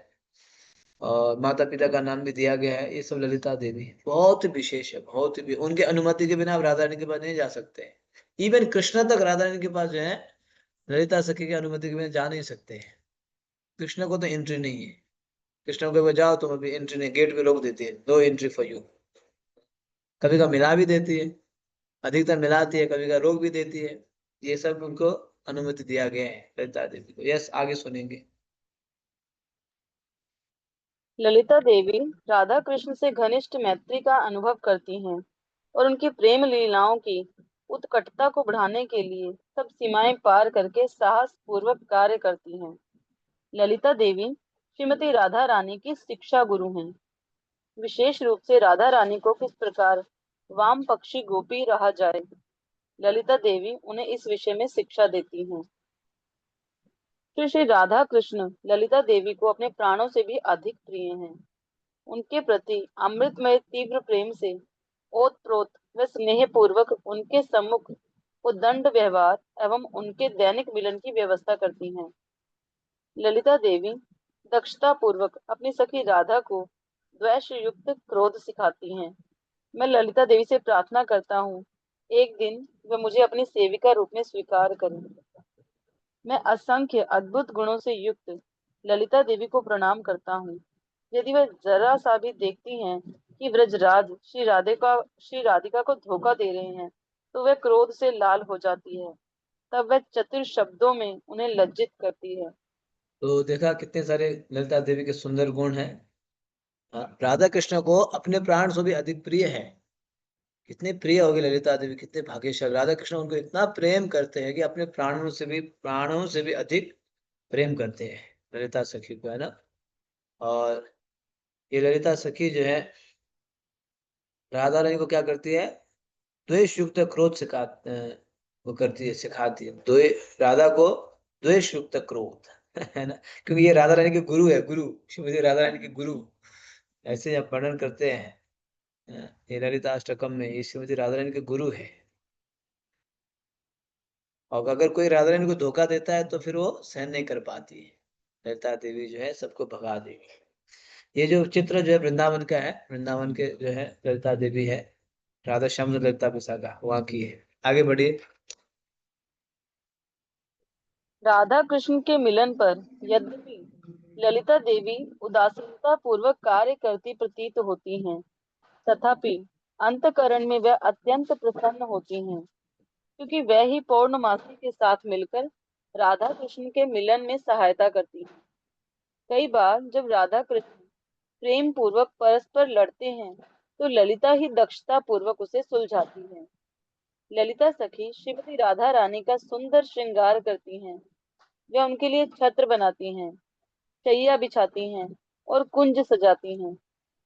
और माता पिता का नाम भी दिया गया है। ये सब ललिता देवी बहुत विशेष है, बहुत ही। उनके अनुमति के बिना आप राधा रानी के पास नहीं जा सकते। इवन कृष्ण तक राधा रानी के पास जो है ललिता सखी की अनुमति के बिना जा नहीं सकते हैं। कृष्ण को तो एंट्री नहीं है। कृष्ण को कभी जाओ तो अभी एंट्री नहीं, गेट पे रोक देती है, नो एंट्री फॉर यू। कभी का मिला भी देती है, अधिकतर मिलाती है, कभी का रोक भी देती है। ये सब उनको अनुमति दिया गया है ललिता देवी को। यस, आगे सुनेंगे। ललिता देवी राधा कृष्ण से घनिष्ठ मैत्री का अनुभव करती हैं और उनकी प्रेम लीलाओं की उत्कटता को बढ़ाने के लिए सब सीमाएं पार करके साहस पूर्वक कार्य करती हैं। ललिता देवी श्रीमती राधा रानी की शिक्षा गुरु हैं। विशेष रूप से राधा रानी को किस प्रकार वाम पक्षी गोपी रहा जाए, ललिता देवी उन्हें इस विषय में शिक्षा देती हैं। श्री श्री राधा कृष्ण ललिता देवी को अपने प्राणों से भी अधिक प्रिय हैं। उनके प्रति अमृतमय तीव्र प्रेम से ओतप्रोत व स्नेह पूर्वक उनके सम्मुख उद्दंड व्यवहार एवं उनके दैनिक मिलन की व्यवस्था करती हैं। ललिता देवी दक्षता पूर्वक अपनी सखी राधा को द्वेष युक्त क्रोध सिखाती हैं। मैं ललिता देवी से प्रार्थना करता हूँ, एक दिन वह मुझे अपनी सेविका रूप में स्वीकार करें। मैं असंख्य अद्भुत गुणों से युक्त ललिता देवी को प्रणाम करता हूँ। यदि वह जरा सा भी देखती हैं कि व्रजराज श्री राधिका को धोखा दे रहे हैं, तो वह क्रोध से लाल हो जाती है। तब वह चतुर शब्दों में उन्हें लज्जित करती है। तो देखा कितने सारे ललिता देवी के सुंदर गुण हैं। राधा कृष्ण को अपने प्राण से भी अधिक प्रिय है। कितने प्रिय होगी ललिता देवी, कितने भाग्यशाली। राधा कृष्ण उनको इतना प्रेम करते हैं कि अपने प्राणों से भी अधिक प्रेम करते हैं ललिता सखी को, है ना। और ये ललिता सखी जो है राधा रानी को क्या करती है? द्वेष युक्त क्रोध वो करती है, सिखाती है राधा को द्वेष युक्त क्रोध है ना। क्योंकि ये राधा रानी के गुरु है, गुरु श्रीमती राधा रानी के गुरु। ऐसे जब वर्णन करते हैं ये ललिता अष्टकम में, ये श्रीमती राधा रानी के गुरु है। और अगर कोई राधा रानी को धोखा देता है तो फिर वो सहन नहीं कर पाती है। ललिता देवी जो है सबको भगा देगी। ये जो चित्र जो है वृंदावन का है, वृंदावन के जो है ललिता देवी है। राधा श्याम ललिता विशाखा वहाँ की है। आगे बढ़िए। राधा कृष्ण के मिलन पर यद्यपि ललिता देवी उदासीनता पूर्वक कार्य करती प्रतीत होती हैं, तथापि अंतकरण में वह अत्यंत प्रसन्न होती हैं, क्योंकि वह ही पौर्णमासी के साथ मिलकर राधा कृष्ण के मिलन में सहायता करती हैं। कई बार जब राधा कृष्ण प्रेम पूर्वक परस्पर लड़ते हैं, तो ललिता ही दक्षता पूर्वक उसे सुलझाती है। ललिता सखी श्रीमती राधा रानी का सुंदर श्रृंगार करती हैं। वे उनके लिए छत्र बनाती हैं, शैया बिछाती हैं और कुंज सजाती हैं।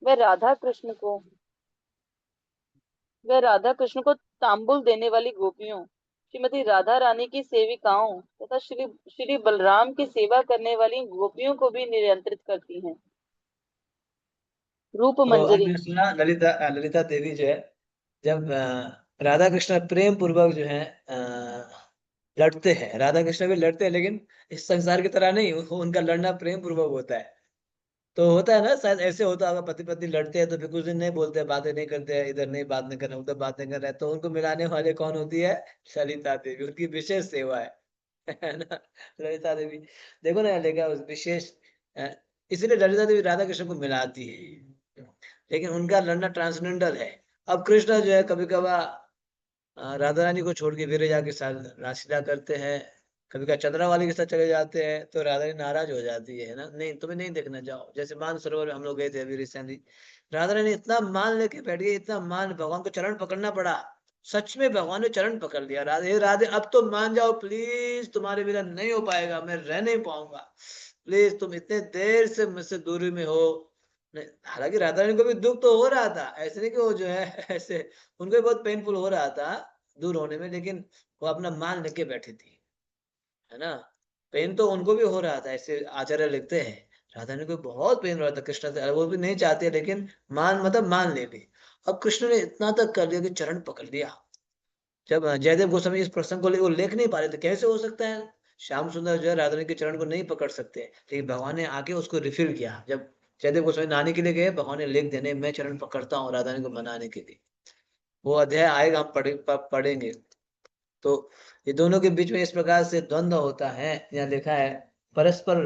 वह राधा कृष्ण को वह राधा कृष्ण को तांबुल देने वाली गोपियों श्रीमती राधा रानी की सेविकाओं तथा श्री श्री बलराम की सेवा करने वाली गोपियों को भी नियंत्रित करती हैं। रूप तो मंजरी। हमने सुना ललिता देवी जो है, जब राधा कृष्ण प्रेम पूर्वक जो है लड़ते हैं, राधा कृष्ण भी लड़ते हैं, लेकिन इस संसार की तरह नहीं, उनका लड़ना प्रेम पूर्वक होता है। तो होता है ना, शायद ऐसे होता होगा, पति पत्नी लड़ते हैं तो फिर कुछ दिन नहीं बोलते, बातें नहीं करते हैं, इधर नहीं बात नहीं कर रहे, उधर बात नहीं कर रहे, तो उनको मिलाने वाले कौन होती है? ललिता देवी, उनकी विशेष सेवा है। है ना? ललिता देवी, देखो ना लेगा उस विशेष, अ, इसलिए ललिता देवी राधा कृष्ण को मिलाती है, लेकिन उनका लड़ना ट्रांसजेंडर है। अब कृष्ण जो है कभी कभार राधा रानी को छोड़ के विरजा के साथ रासलीला करते हैं, कभी कभी चंद्रावाली के साथ चले जाते हैं, तो राधा रानी नाराज हो जाती है ना, नहीं तुम्हें नहीं देखना, जाओ। जैसे मान सरोवर में हम लोग गए थे अभी रिसेंटली, राधा रानी इतना मान लेके बैठ गई, इतना मान, भगवान को चरण पकड़ना पड़ा। सच में भगवान ने चरण पकड़ लिया, राधे राधे अब तो मान जाओ प्लीज, तुम्हारे बिना नहीं हो पाएगा, मैं रह नहीं पाऊंगा, प्लीज तुम इतने देर से मुझसे दूरी में हो। हालांकि राधा रानी को भी दुख तो हो रहा था, ऐसे नहीं कि वो जो है ऐसे, उनको भी बहुत पेनफुल हो रहा था दूर होने में, लेकिन वो अपना मान लेके बैठी थी, है ना? पेन तो उनको भी हो रहा था, ऐसे आचार्य लिखते हैं, राधा रानी को बहुत पेन हो रहा था कृष्ण से, वो भी नहीं चाहते, लेकिन मान मतलब मान ले भी। अब कृष्ण ने इतना तक कर दिया कि चरण पकड़ लिया। जब जयदेव गोस्वामी इस प्रसंग को वो लिख नहीं पा रहे थे, कैसे हो सकता है श्याम सुंदर जो है राधा रानी के चरण को नहीं पकड़ सकते, लेकिन भगवान ने आके उसको रिफिल किया। जब जयदेव गोस्वामी नहाने के लिए गए, भगवान ने लिख देने, मैं चरण पकड़ता हूँ राधा रानी को मनाने के लिए। वो अध्याय आएगा, हम पढ़ेंगे। तो ये दोनों के बीच में इस प्रकार से द्वंद्व होता है, यहाँ लिखा है, परस्पर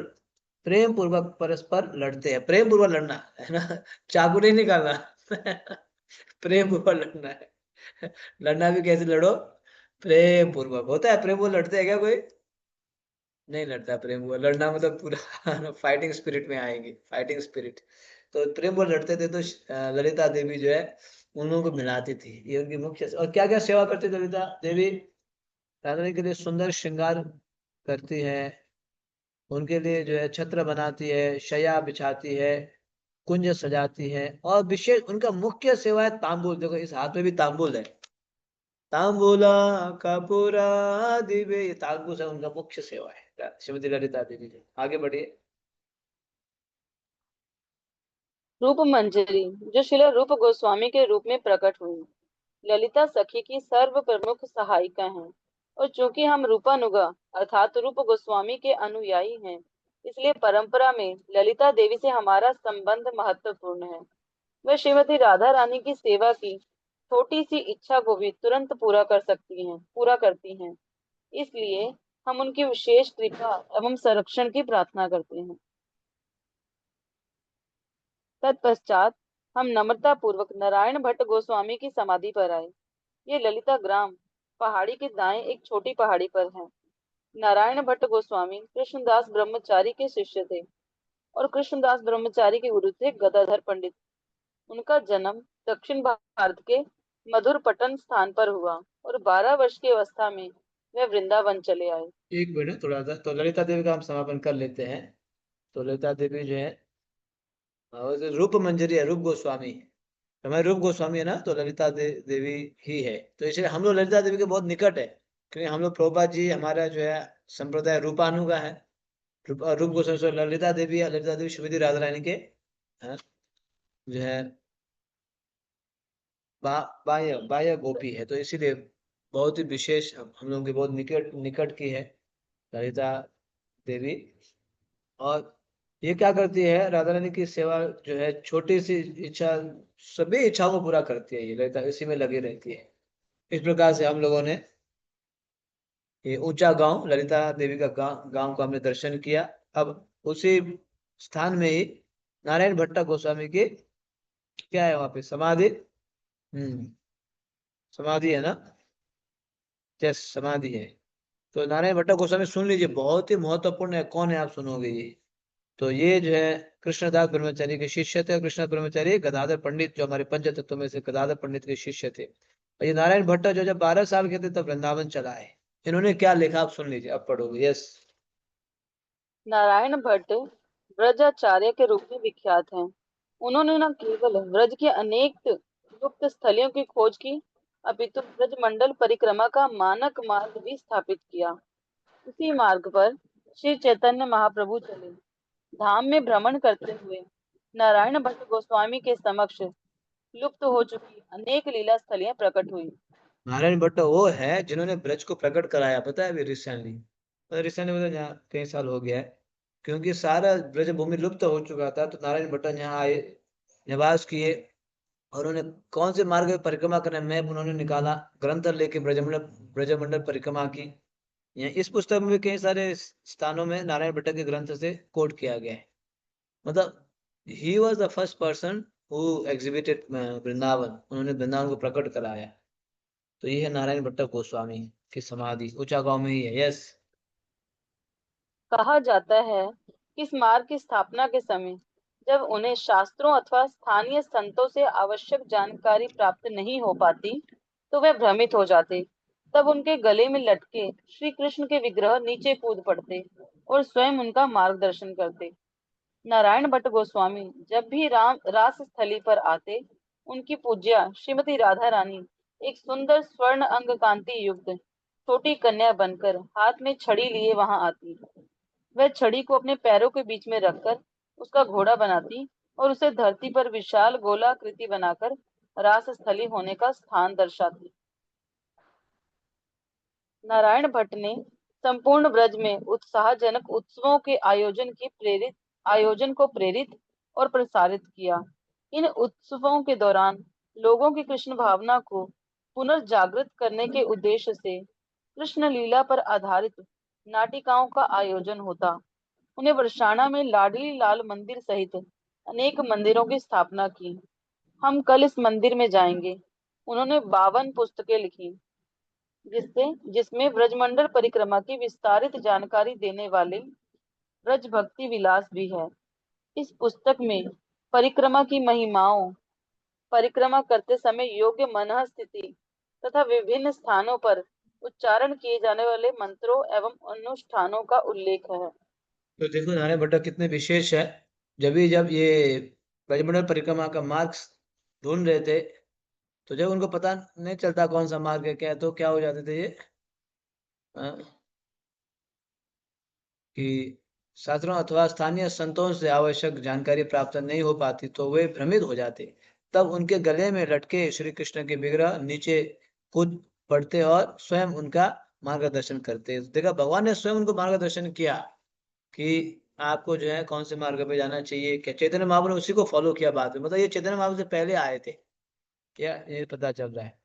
प्रेम पूर्वक परस्पर लड़ते हैं, प्रेम पूर्वक लड़ना है ना, चाकू नहीं निकालना। प्रेम पूर्वक लड़ना है। लड़ना भी कैसे लड़ो? प्रेम पूर्वक। होता है प्रेम पूर्वक लड़ते हैं क्या कोई? नहीं लड़ता प्रेम पूर्वक। लड़ना मतलब पूरा फाइटिंग स्पिरिट में आएंगे, फाइटिंग स्पिरिट। तो प्रेम पूर्वक लड़ते थे, तो ललिता देवी जो है उन लोगों को मिलाती थी, ये उनकी मुख्य। और क्या क्या सेवा करती थी ललिता देवी? राधा रानी के लिए सुंदर श्रृंगार करती है, उनके लिए जो है छत्र बनाती है, शया बिछाती है, कुंज सजाती है, और विशेष उनका मुख्य सेवा है तांबूल। देखो इस हाथ में भी तांबूल है, तांबूला कपूरा दिवे, ये तांबूल है उनका मुख्य सेवा है, श्रीमती ललिता देवी जी। आगे बढ़िए। रूप मंजरी, जो श्रील रूप गोस्वामी के रूप में प्रकट हुई, ललिता सखी की सर्व प्रमुख सहायिका हैं। और चूंकि हम रूपानुगा अर्थात रूप गोस्वामी के अनुयायी हैं, इसलिए परंपरा में ललिता देवी से हमारा संबंध महत्वपूर्ण है। वह श्रीमती राधा रानी की सेवा की छोटी सी इच्छा को भी तुरंत पूरा करती हैं। इसलिए हम उनकी विशेष कृपा एवं संरक्षण की प्रार्थना करते हैं। तत्पश्चात हम नम्रता पूर्वक नारायण भट्ट गोस्वामी की समाधि पर आए। ये ललिता ग्राम पहाड़ी के दाएं एक छोटी पहाड़ी पर है। नारायण भट्ट गोस्वामी कृष्णदास ब्रह्मचारी के शिष्य थे और कृष्णदास ब्रह्मचारी के गुरु थे गदाधर पंडित। उनका जन्म दक्षिण भारत के मधुरपट्टन स्थान पर हुआ और 12 वर्ष की अवस्था में वे वृंदावन चले आए। एक मिनट थोड़ा सा, तो ललिता देवी का हम समापन कर लेते हैं। तो ललिता देवी जो है, रूप मंजरी है, रूप गोस्वामी, हमारे रूप गोस्वामी है ना, तो ललिता देवी ही है। तो इसलिए हम लोग ललिता देवी के बहुत निकट है, क्योंकि हम लोग प्रभुपाद जी, हमारा जो है संप्रदाय रूपानु का है। रूप गोस्वामी ललिता देवी है, ललिता देवी श्रीमती राधा रानी के जो है बाह्य बाह्य गोपी है, तो इसीलिए बहुत ही विशेष, हम लोगों के बहुत निकट निकट की है ललिता देवी। और ये क्या करती है, राधा रानी की सेवा जो है, छोटी सी इच्छा, सभी इच्छाओं को पूरा करती है ये ललिता, इसी में लगी रहती है। इस प्रकार से हम लोगों ने ये ऊंचा गांव ललिता देवी का गांव को हमने दर्शन किया। अब उसी स्थान में ही नारायण भट्ट गोस्वामी की क्या है, वहां पे समाधि। समाधि है ना? यस, समाधि है। तो नारायण भट्ट गोस्वामी सुन लीजिए, बहुत ही महत्वपूर्ण है, कौन है आप सुनोगे ये। तो ये जो है कृष्णदास ब्रह्मचारी के शिष्य थे। कृष्णदास ब्रह्मचारी गदाधर पंडित, जो हमारे पंच तत्व में से गदाधर पंडित के शिष्य थे। और ये नारायण भट्ट जो जब 12 साल के थे तब वृंदावन चला है। इन्होंने क्या लिखा आप सुन लीजिए, अब पढ़ोगे। यस। नारायण भट्ट ब्रजाचार्य के रूप में विख्यात हैं। उन्होंने न केवल ब्रज के अनेक गुप्त स्थलियों की खोज की, अपितु ब्रजमंडल परिक्रमा का मानक मार्ग भी स्थापित किया। उसी मार्ग पर श्री चैतन्य महाप्रभु चले। धाम में भ्रमण करते हुए नारायण भट्ट गोस्वामी के समक्ष लुप्त हो चुकी अनेक लीला स्थलियां प्रकट हुई। नारायण भट्ट वो है जिन्होंने ब्रज को प्रकट कराया, पता है अभी रिसेंटली, मतलब यहाँ कई साल हो गया है, क्योंकि सारा ब्रज भूमि लुप्त हो चुका था, तो नारायण भट्ट यहाँ आए, निवास किए, और उन्होंने कौन से मार्ग में परिक्रमा करना मैप उन्होंने निकाला, ग्रंथ लेके ब्रजमंडल ब्रजमंडल परिक्रमा की। यहाँ इस पुस्तक में भी कई सारे स्थानों में नारायण भट्ट के ग्रंथ से कोट किया गया है। मतलब he was the first person who exhibited Vrindavan, उन्होंने वृंदावन को प्रकट कराया। तो ये है नारायण भट्ट गोस्वामी की समाधि, ऊंचा गांव में ही है। यस। कहा जाता है कि इस मार्ग की स्थापना के समय जब उन्हें शास्त्रों अथवा स्थानीय संतों से आवश्यक जानकारी प्राप्त नहीं हो पाती, तो वे भ्रमित हो जाते। तब उनके गले में लटके श्री कृष्ण के विग्रह नीचे कूद पड़ते और स्वयं उनका मार्गदर्शन करते। नारायण भट्ट गोस्वामी जब भी राम रास स्थली पर आते, उनकी पूज्या श्रीमती राधा रानी एक सुंदर स्वर्ण अंग कांति युक्त छोटी कन्या बनकर हाथ में छड़ी लिए वहां आती। वह छड़ी को अपने पैरों के बीच में रखकर उसका घोड़ा बनाती और उसे धरती पर विशाल गोलाकृति बनाकर रास स्थली होने का स्थान दर्शाती। नारायण भट्ट ने संपूर्ण ब्रज में उत्साहजनक उत्सवों के आयोजन को प्रेरित और प्रसारित किया। इन उत्सवों के दौरान लोगों की कृष्ण भावना को पुनर्जागृत करने के उद्देश्य से कृष्ण लीला पर आधारित नाटिकाओं का आयोजन होता। उन्हें बरसाना में लाडली लाल मंदिर सहित अनेक मंदिरों की स्थापना की। हम कल इस मंदिर में जाएंगे। उन्होंने 52 पुस्तकें लिखी, जिसमें ब्रजमंडल परिक्रमा की विस्तारित जानकारी देने वाले ब्रज भक्ति विलास भी है। इस पुस्तक में परिक्रमा की महिमाओं, परिक्रमा करते समय योग्य मनः स्थिति तथा विभिन्न स्थानों पर उच्चारण किए जाने वाले मंत्रों एवं अनुष्ठानों का उल्लेख है। तो देखो नारायण भट्ट कितने विशेष है। जब ये ब्रजमंडल परिक्रमा का मार्ग ढूंढ रहे थे, तो जब उनको पता नहीं चलता कौन सा मार्ग है क्या, तो क्या हो जाते थे ये, कि शास्त्रों अथवा स्थानीय संतों से आवश्यक जानकारी प्राप्त नहीं हो पाती, तो वे भ्रमित हो जाते। तब उनके गले में लटके श्री कृष्ण के विग्रह नीचे कूद पड़ते और स्वयं उनका मार्गदर्शन करते। देखा, भगवान ने स्वयं उनको मार्गदर्शन किया कि आपको जो है कौन से मार्ग पे जाना चाहिए। क्या चैतन्य महाप्रभु ने उसी को फॉलो किया बाद में, मतलब ये चैतन्य महाप्रभु से पहले आए थे क्या, ये पता चल रहा है।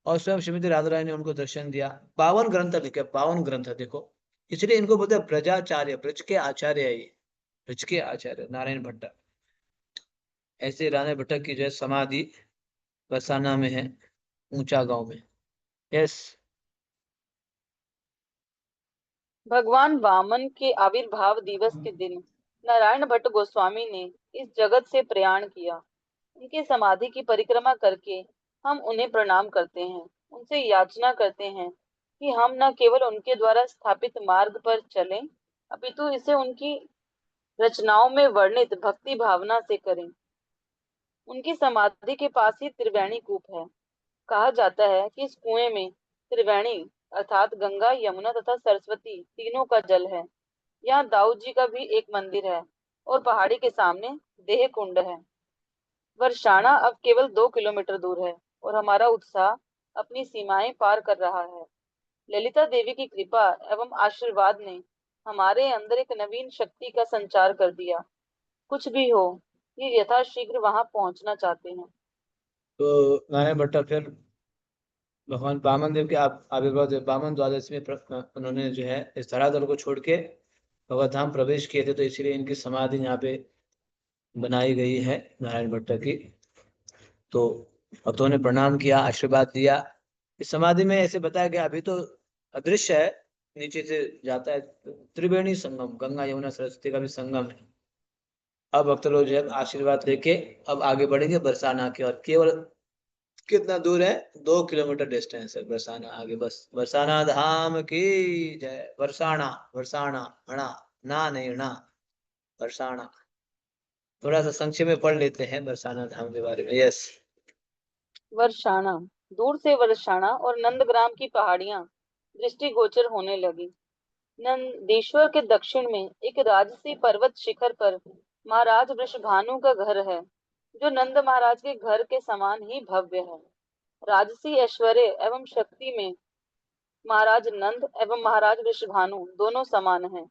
और स्वयं श्रीमती राधा रानी ने उनको दर्शन दिया। 52 ग्रंथ लिखे, 52 ग्रंथ देखो, इसलिए इनको बोलते हैं ब्रजाचार्य, ब्रज के आचार्य है ये, ब्रज के आचार्य नारायण भट्ट। ऐसे नारायण भट्ट की जो है समाधि बरसाना में है, ऊंचा गांव में। यस। भगवान वामन के आविर्भाव दिवस के दिन नारायण भट्ट गोस्वामी ने इस जगत से प्रयाण किया। उनकी समाधि की परिक्रमा करके हम उन्हें प्रणाम करते हैं, उनसे याचना करते हैं कि हम न केवल उनके द्वारा स्थापित मार्ग पर चलें, अपितु इसे उनकी रचनाओं में वर्णित भक्ति भावना से करें। उनकी समाधि के पास ही त्रिवेणी कूप है। कहा जाता है कि इस कुएं में त्रिवेणी अर्थात गंगा, यमुना तथा सरस्वती तीनों का जल है। यहाँ दाऊद जी का भी एक मंदिर है और पहाड़ी के सामने देह कुंड है। वर्षाणा अब केवल 2 किलोमीटर दूर है और हमारा उत्साह अपनी सीमाएं पार कर रहा है। ललिता देवी की कृपा एवं आशीर्वाद ने हमारे अंदर एक नवीन शक्ति का संचार कर दिया। कुछ भी हो, ये यथाशीघ्र वहां पहुंचना चाहते हैं। तो नारायण भट्ट फिर भगवान वामन देव के आविर्भाव वामन द्वादश में उन्होंने जो है इस धरातल को छोड़ के भगवत धाम प्रवेश किए थे, तो इसीलिए इनकी समाधि यहाँ पे बनाई गई है नारायण भट्ट की। तो भक्तों ने प्रणाम किया, आशीर्वाद दिया। इस समाधि में ऐसे बताया गया, अभी तो अदृश्य है, नीचे से जाता है, त्रिवेणी संगम, गंगा यमुना सरस्वती का भी संगम है। अब भक्त लोग जो है आशीर्वाद लेके अब आगे बढ़ेंगे बरसाना की ओर। केवल कितना दूर है, 2 किलोमीटर डिस्टेंस है बरसाना आगे, बस। बरसाना धाम की जय। बरसाना, बरसाना, अणा, ना नहीं ना, बरसाना। थोड़ा सा संक्षेप में पढ़ लेते हैं बरसाना धाम के बारे में। यस। वर्षाणा दूर से वर्षाणा और नंदग्राम की पहाड़ियां दृष्टिगोचर होने लगी। नंदीश्वर के दक्षिण में एक राजसी पर्वत शिखर पर महाराज वृषभानु का घर है, जो नंद महाराज के घर के समान ही भव्य है। राजसी ऐश्वर्य एवं शक्ति में महाराज नंद एवं महाराज वृषभानु दोनों समान हैं।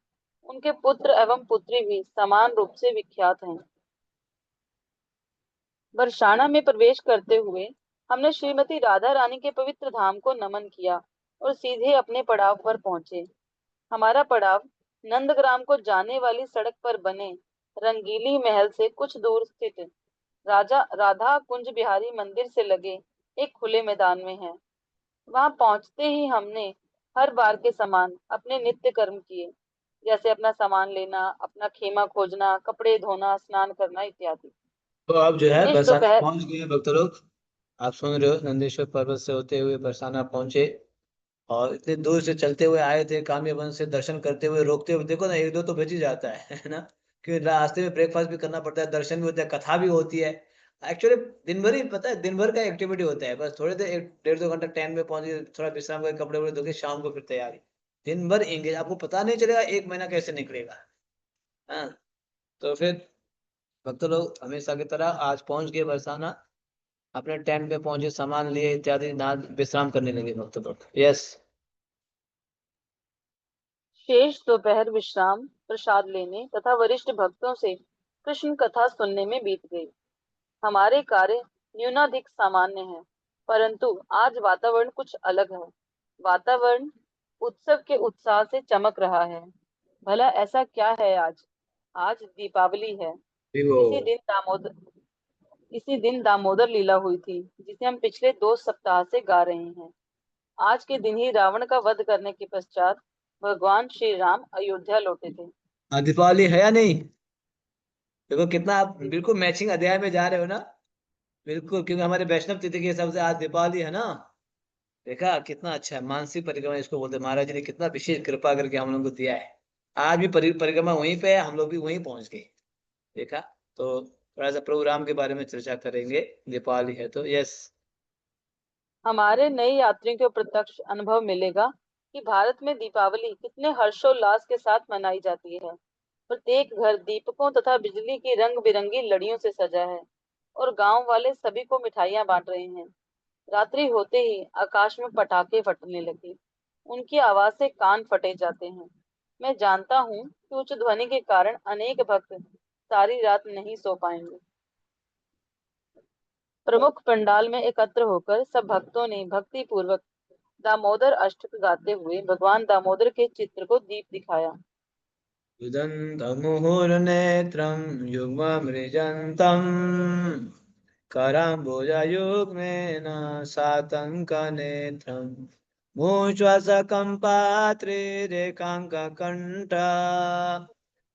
उनके पुत्र एवं पुत्री भी समान रूप से विख्यात हैं। बरसाना में प्रवेश करते हुए हमने श्रीमती राधा रानी के पवित्र धाम को नमन किया और सीधे अपने पड़ाव पर पहुंचे। हमारा पड़ाव नंदग्राम को जाने वाली सड़क पर बने रंगीली महल से कुछ दूर स्थित राजा राधा कुंज बिहारी मंदिर से लगे एक खुले मैदान में है। वहां पहुंचते ही हमने हर बार के समान अपने नित्य कर्म किए, जैसे अपना सामान लेना, अपना खेमा खोजना, कपड़े धोना, स्नान करना इत्यादि। तो आप जो है इस बरसाना दोपहर पहुंच गए भक्त लोग। आप सुन रहे हो, नंदेश्वर पर्वत से होते हुए बरसाना पहुंचे और इतने दूर से चलते हुए आए थे, काम्य वन से दर्शन करते हुए रोकते हुए देखो ना, एक दो तो बच ही जाता है ना। क्योंकि रास्ते में ब्रेकफास्ट भी करना पड़ता है, दर्शन भी होता है, कथा भी होती है। एक्चुअली दिन भर ही पता है, दिन भर का एक्टिविटी होता है। बस थोड़े देर, एक डेढ़ दो घंटा ट्रेन में पहुंचे, थोड़ा विश्राम करके कपड़े वपड़े धो के शाम को फिर तैयारी। दिन भर एंगेज, आपको पता नहीं चलेगा एक महीना कैसे निकलेगा। हाँ, तो फिर भक्त लोग हमेशा की तरह आज पहुंच गए बरसाना, अपने टेंट पे पहुंचे, सामान लिए इत्यादि, नहा विश्राम करने लगे भक्त लोग। यस। शेष दोपहर विश्राम, प्रसाद लेने तथा वरिष्ठ भक्तों से कृष्ण कथा सुनने में बीत गई। हमारे कार्य न्यूनाधिक सामान्य है, परंतु आज वातावरण कुछ अलग है। वातावरण उत्सव के उत्साह से चमक रहा है। भला ऐसा क्या है आज? आज दीपावली है। वो इसी दिन दामोदर लीला हुई थी, जिसे हम पिछले 2 सप्ताह से गा रहे हैं। आज के दिन ही रावण का वध करने के पश्चात भगवान श्री राम अयोध्या लौटे थे। दीपावली है या नहीं? देखो कितना आप बिल्कुल मैचिंग अध्याय में जा रहे हो ना। बिल्कुल, क्योंकि हमारे वैष्णव तिथि के हिसाब से आज दीपावली है ना। देखा कितना अच्छा है, मानसिक परिक्रमा इसको बोलते हैं। महाराज जी ने कितना विशेष कृपा करके हम लोग को दिया है। आज भी परिक्रमा वहीं पे है, हम लोग भी वहीं पहुंच गए। देखा। तो थोड़ा सा प्रभु राम के बारे में चर्चा करेंगे, दीपावली है तो। यस। हमारे नए यात्रियों को प्रत्यक्ष अनुभव मिलेगा कि भारत में दीपावली कितने हर्षोल्लास के साथ मनाई जाती है। प्रत्येक घर दीपकों तथा बिजली की रंग बिरंगी लड़ियों से सजा है और गांव वाले सभी को मिठाइयां बांट रहे हैं। रात्रि होते ही आकाश में पटाखे फटने लगे। उनकी आवाज से कान फटे जाते हैं। मैं जानता हूँ कि उच्च ध्वनि के कारण अनेक भक्त सारी रात नहीं सो पाएंगे। प्रमुख पंडाल में एकत्र होकर सब भक्तों ने भक्ति पूर्वक दामोदर अष्टक गाते हुए भगवान दामोदर के चित्र को दीप दिखाया। मुहुर्नेत्रम युग्ममृजन्तम् कराम्बुजयुग्मेन सातङ्कनेत्रम् मूषकम्पात्रिरेकाङ्ककण्ठा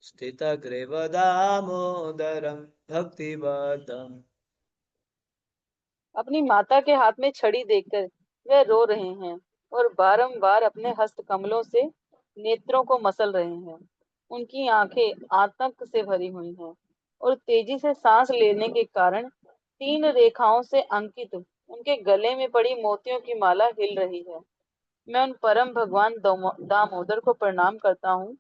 स्थितग्रीवदामोदरं भक्तिवदम्। अपनी माता के हाथ में छड़ी देखकर वे रो रहे हैं और बारंबार अपने हस्त कमलों से नेत्रों को मसल रहे हैं। उनकी आंखें आतंक से भरी हुई हैं और तेजी से सांस लेने के कारण 3 रेखाओं से अंकित उनके गले में पड़ी मोतियों की माला हिल रही है। मैं उन परम भगवान दामोदर को प्रणाम करता हूँ,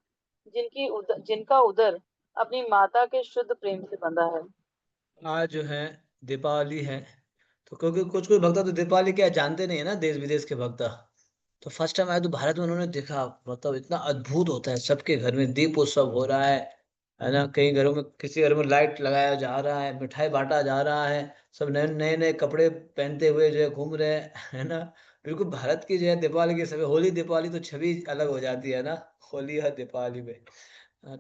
जिनका उदर अपनी माता के शुद्ध प्रेम से बंधा है। आज जो है दीपावली है, तो क्योंकि कुछ कुछ भक्त तो दीपावली क्या जानते नहीं है ना, देश विदेश के भक्त। तो फर्स्ट टाइम आया तो भारत में उन्होंने देखा, मतलब इतना अद्भुत होता है। सबके घर में दीप उत्सव हो रहा है ना। कई घरों में, किसी घर में लाइट लगाया जा रहा है, मिठाई बांटा जा रहा है, सब नए नए नए कपड़े पहनते हुए जो है घूम रहे हैं, है ना। बिल्कुल भारत की जो है दीपावली के समय, होली दीपावली तो छवि अलग हो जाती है ना, होली और दीपावली में।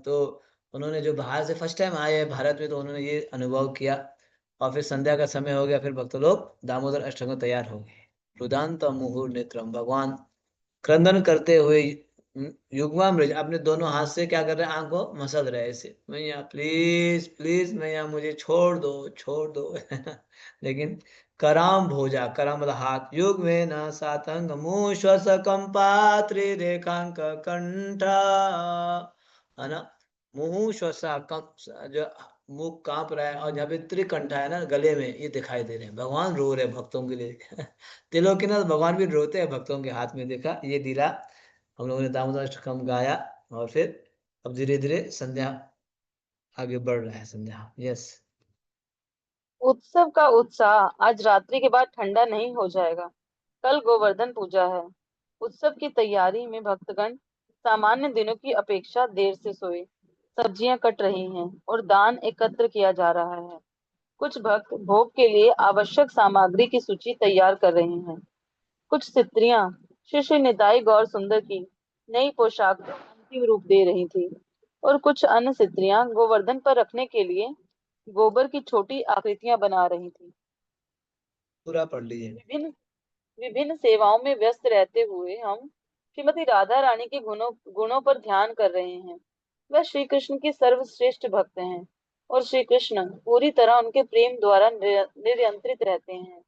तो उन्होंने जो बाहर से फर्स्ट टाइम आए हैं भारत में, तो उन्होंने ये अनुभव किया। और फिर संध्या का समय हो गया, फिर भक्त लोग दामोदर अष्टक तैयार हो गए। रुदांत मुहुर नेत्रम, भगवान क्रंदन करते हुए युग्मामृज अपने दोनों हाथ से क्या कर रहे हैं, आंख को मसल रहे हैं ऐसे, मैया प्लीज प्लीज मैया मुझे छोड़ दो, छोड़ दो। लेकिन कराम भोजा, कराम मतलब हाथ, युग में न सातंग मुंह श्वस कंपात्रि रेखांक कंठा, है ना। मुंह श्वसा कम, जो मुख कांप रहा है और जहाँ पे त्रिकंठा है ना गले में, ये दिखाई दे रहे हैं, भगवान रो रहे हैं भक्तों के लिए। दिलों के ना भगवान भी रोते हैं भक्तों के हाथ में, देखा ये लीला। हम लोगों ने दामोदर अष्टकम गाया, और फिर अब धीरे धीरे संध्या आगे बढ़ रहा है, संध्या। यस। उत्सव का उत्साह आज रात्रि के बाद ठंडा नहीं हो जाएगा। कल गोवर्धन पूजा है। उत्सव की तैयारी में भक्तगण सामान्य दिनों की अपेक्षा देर से सोए। सब्जियां कट रही हैं और दान एकत्र किया जा रहा है। कुछ भक्त भोग के लिए आवश्यक सामग्री की सूची तैयार कर रहे हैं। कुछ स्त्रियां श्री श्री निताई गौर सुंदर की नई पोशाक को अंतिम रूप दे रही थी, और कुछ अन्य स्त्रियां गोवर्धन पर रखने के लिए गोबर की छोटी आकृतियां बना रही थी। पूरा पढ़ लीजिए। विभिन्न विभिन्न सेवाओं में व्यस्त रहते हुए हम श्रीमती राधा रानी के गुणों गुणों पर ध्यान कर रहे हैं। वह श्री कृष्ण की सर्वश्रेष्ठ भक्त हैं, और श्री कृष्ण पूरी तरह उनके प्रेम द्वारा नियंत्रित रहते हैं।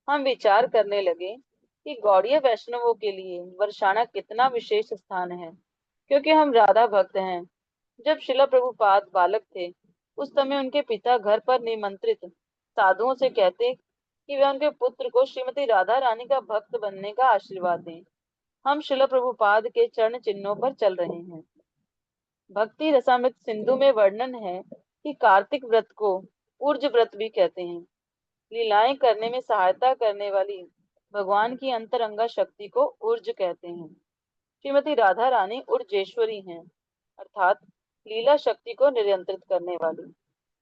हम विचार करने लगे कि गौड़ीय वैष्णवों के लिए बरसाना कितना विशेष स्थान है, क्योंकि हम राधा भक्त हैं। जब शिला प्रभुपाद बालक थे, उस समय उनके पिता घर पर निमंत्रित साधुओं से कहते कि वे उनके पुत्र को श्रीमती राधा रानी का भक्त बनने का आशीर्वाद दें। हम शिला प्रभुपाद के चरण चिन्हों पर चल रहे हैं। भक्ति रसामृत सिंधु में वर्णन है कि कार्तिक व्रत को ऊर्ज व्रत भी कहते हैं। लीलाएं करने में सहायता करने वाली भगवान की अंतरंगा शक्ति को ऊर्ज कहते हैं। श्रीमती राधा रानी ऊर्जेश्वरी हैं, अर्थात लीला शक्ति को नियंत्रित करने वाली।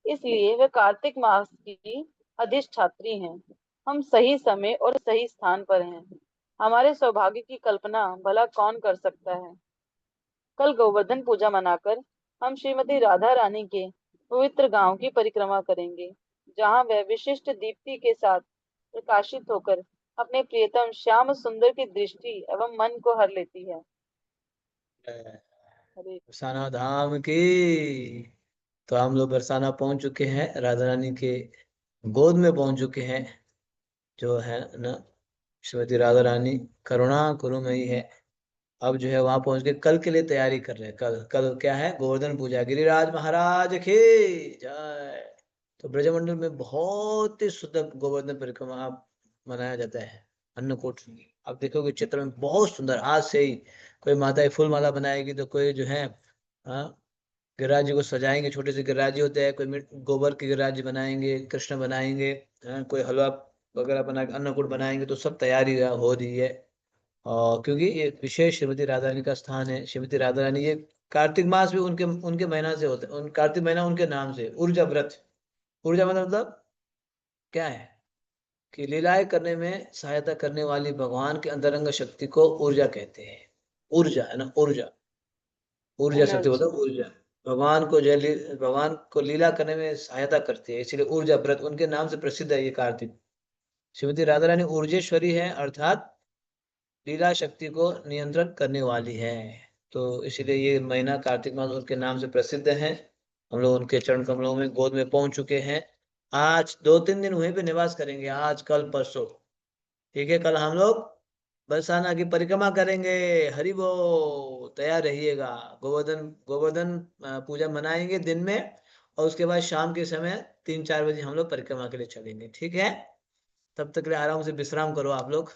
इसलिए वे कार्तिक मास की अधिष्ठात्री हैं। हम सही समय और सही स्थान पर हैं। हमारे सौभाग्य की कल्पना भला कौन कर सकता है। कल गोवर्धन पूजा मनाकर हम श्रीमती राधा रानी के पवित्र गांव की परिक्रमा करेंगे, जहां वह विशिष्ट दीप्ति के साथ प्रकाशित होकर अपने प्रियतम श्याम सुंदर की दृष्टि एवं मन को हर लेती है। हरे बरसाना धाम की। तो हम लोग बरसाना पहुंच चुके हैं, राधा रानी के गोद में पहुंच चुके हैं, जो है ना श्रीमती राधा रानी करुणा कुरुमयी है। अब जो है वहां पहुंच के कल के लिए तैयारी कर रहे हैं। कल कल क्या है, गोवर्धन पूजा, गिरिराज महाराज की जय। तो ब्रजमंडल में बहुत ही शुद्ध गोवर्धन परिक्रमा मनाया जाता है, अन्नकूट। आप देखोगे चित्र में बहुत सुंदर, आज से ही कोई माताएं फूल माला बनाएगी, तो कोई जो है हाँ गिरिराज जी को सजाएंगे, छोटे से गिरिराज जी होते हैं, कोई गोबर के गिरिराज जी बनाएंगे, कृष्ण बनाएंगे, कोई हलवा वगैरह बना के अन्नकूट बनाएंगे। तो सब तैयारी हो रही है। और क्योंकि ये विशेष श्रीमती राधा रानी का स्थान है, श्रीमती राधा रानी ये कार्तिक मास भी उनके उनके महीना से होता है, कार्तिक महीना उनके नाम से ऊर्जा व्रत। ऊर्जा मतलब क्या है कि लीलाएं करने में सहायता करने वाली भगवान के अंतरंग शक्ति को ऊर्जा कहते हैं। ऊर्जा है ना, ऊर्जा। ऊर्जा शक्ति एनर्जी। मतलब ऊर्जा। भगवान को लीला करने में सहायता करती है, इसलिए ऊर्जा व्रत उनके नाम से प्रसिद्ध है ये कार्तिक। श्रीमती राधा रानी ऊर्जेश्वरी है, अर्थात लीला शक्ति को नियंत्रण करने वाली है। तो इसीलिए ये महीना कार्तिक मास उनके नाम से प्रसिद्ध है। हम लोग उनके चरण कमलों में गोद में पहुंच चुके हैं। आज 2-3 दिन वहीं पे निवास करेंगे, आज कल परसों। ठीक है, कल हम लोग बरसाना की परिक्रमा करेंगे। हरि वो तैयार रहिएगा। गोवर्धन गोवर्धन पूजा मनाएंगे दिन में, और उसके बाद शाम के समय 3-4 बजे हम लोग परिक्रमा के लिए चलेंगे। ठीक है, तब तक के लिए आराम से विश्राम करो आप लोग।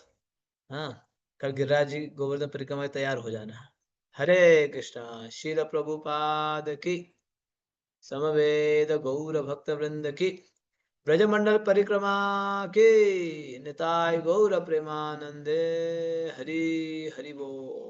हाँ, कल गिरिराज जी गोवर्धन परिक्रमा में तैयार हो जाना। हरे कृष्णा। शील प्रभुपाद की, समवेद गौर भक्त वृंद की, ब्रजमंडल परिक्रमा की, निताय गौर प्रेमानंदे। हरि हरि बोल।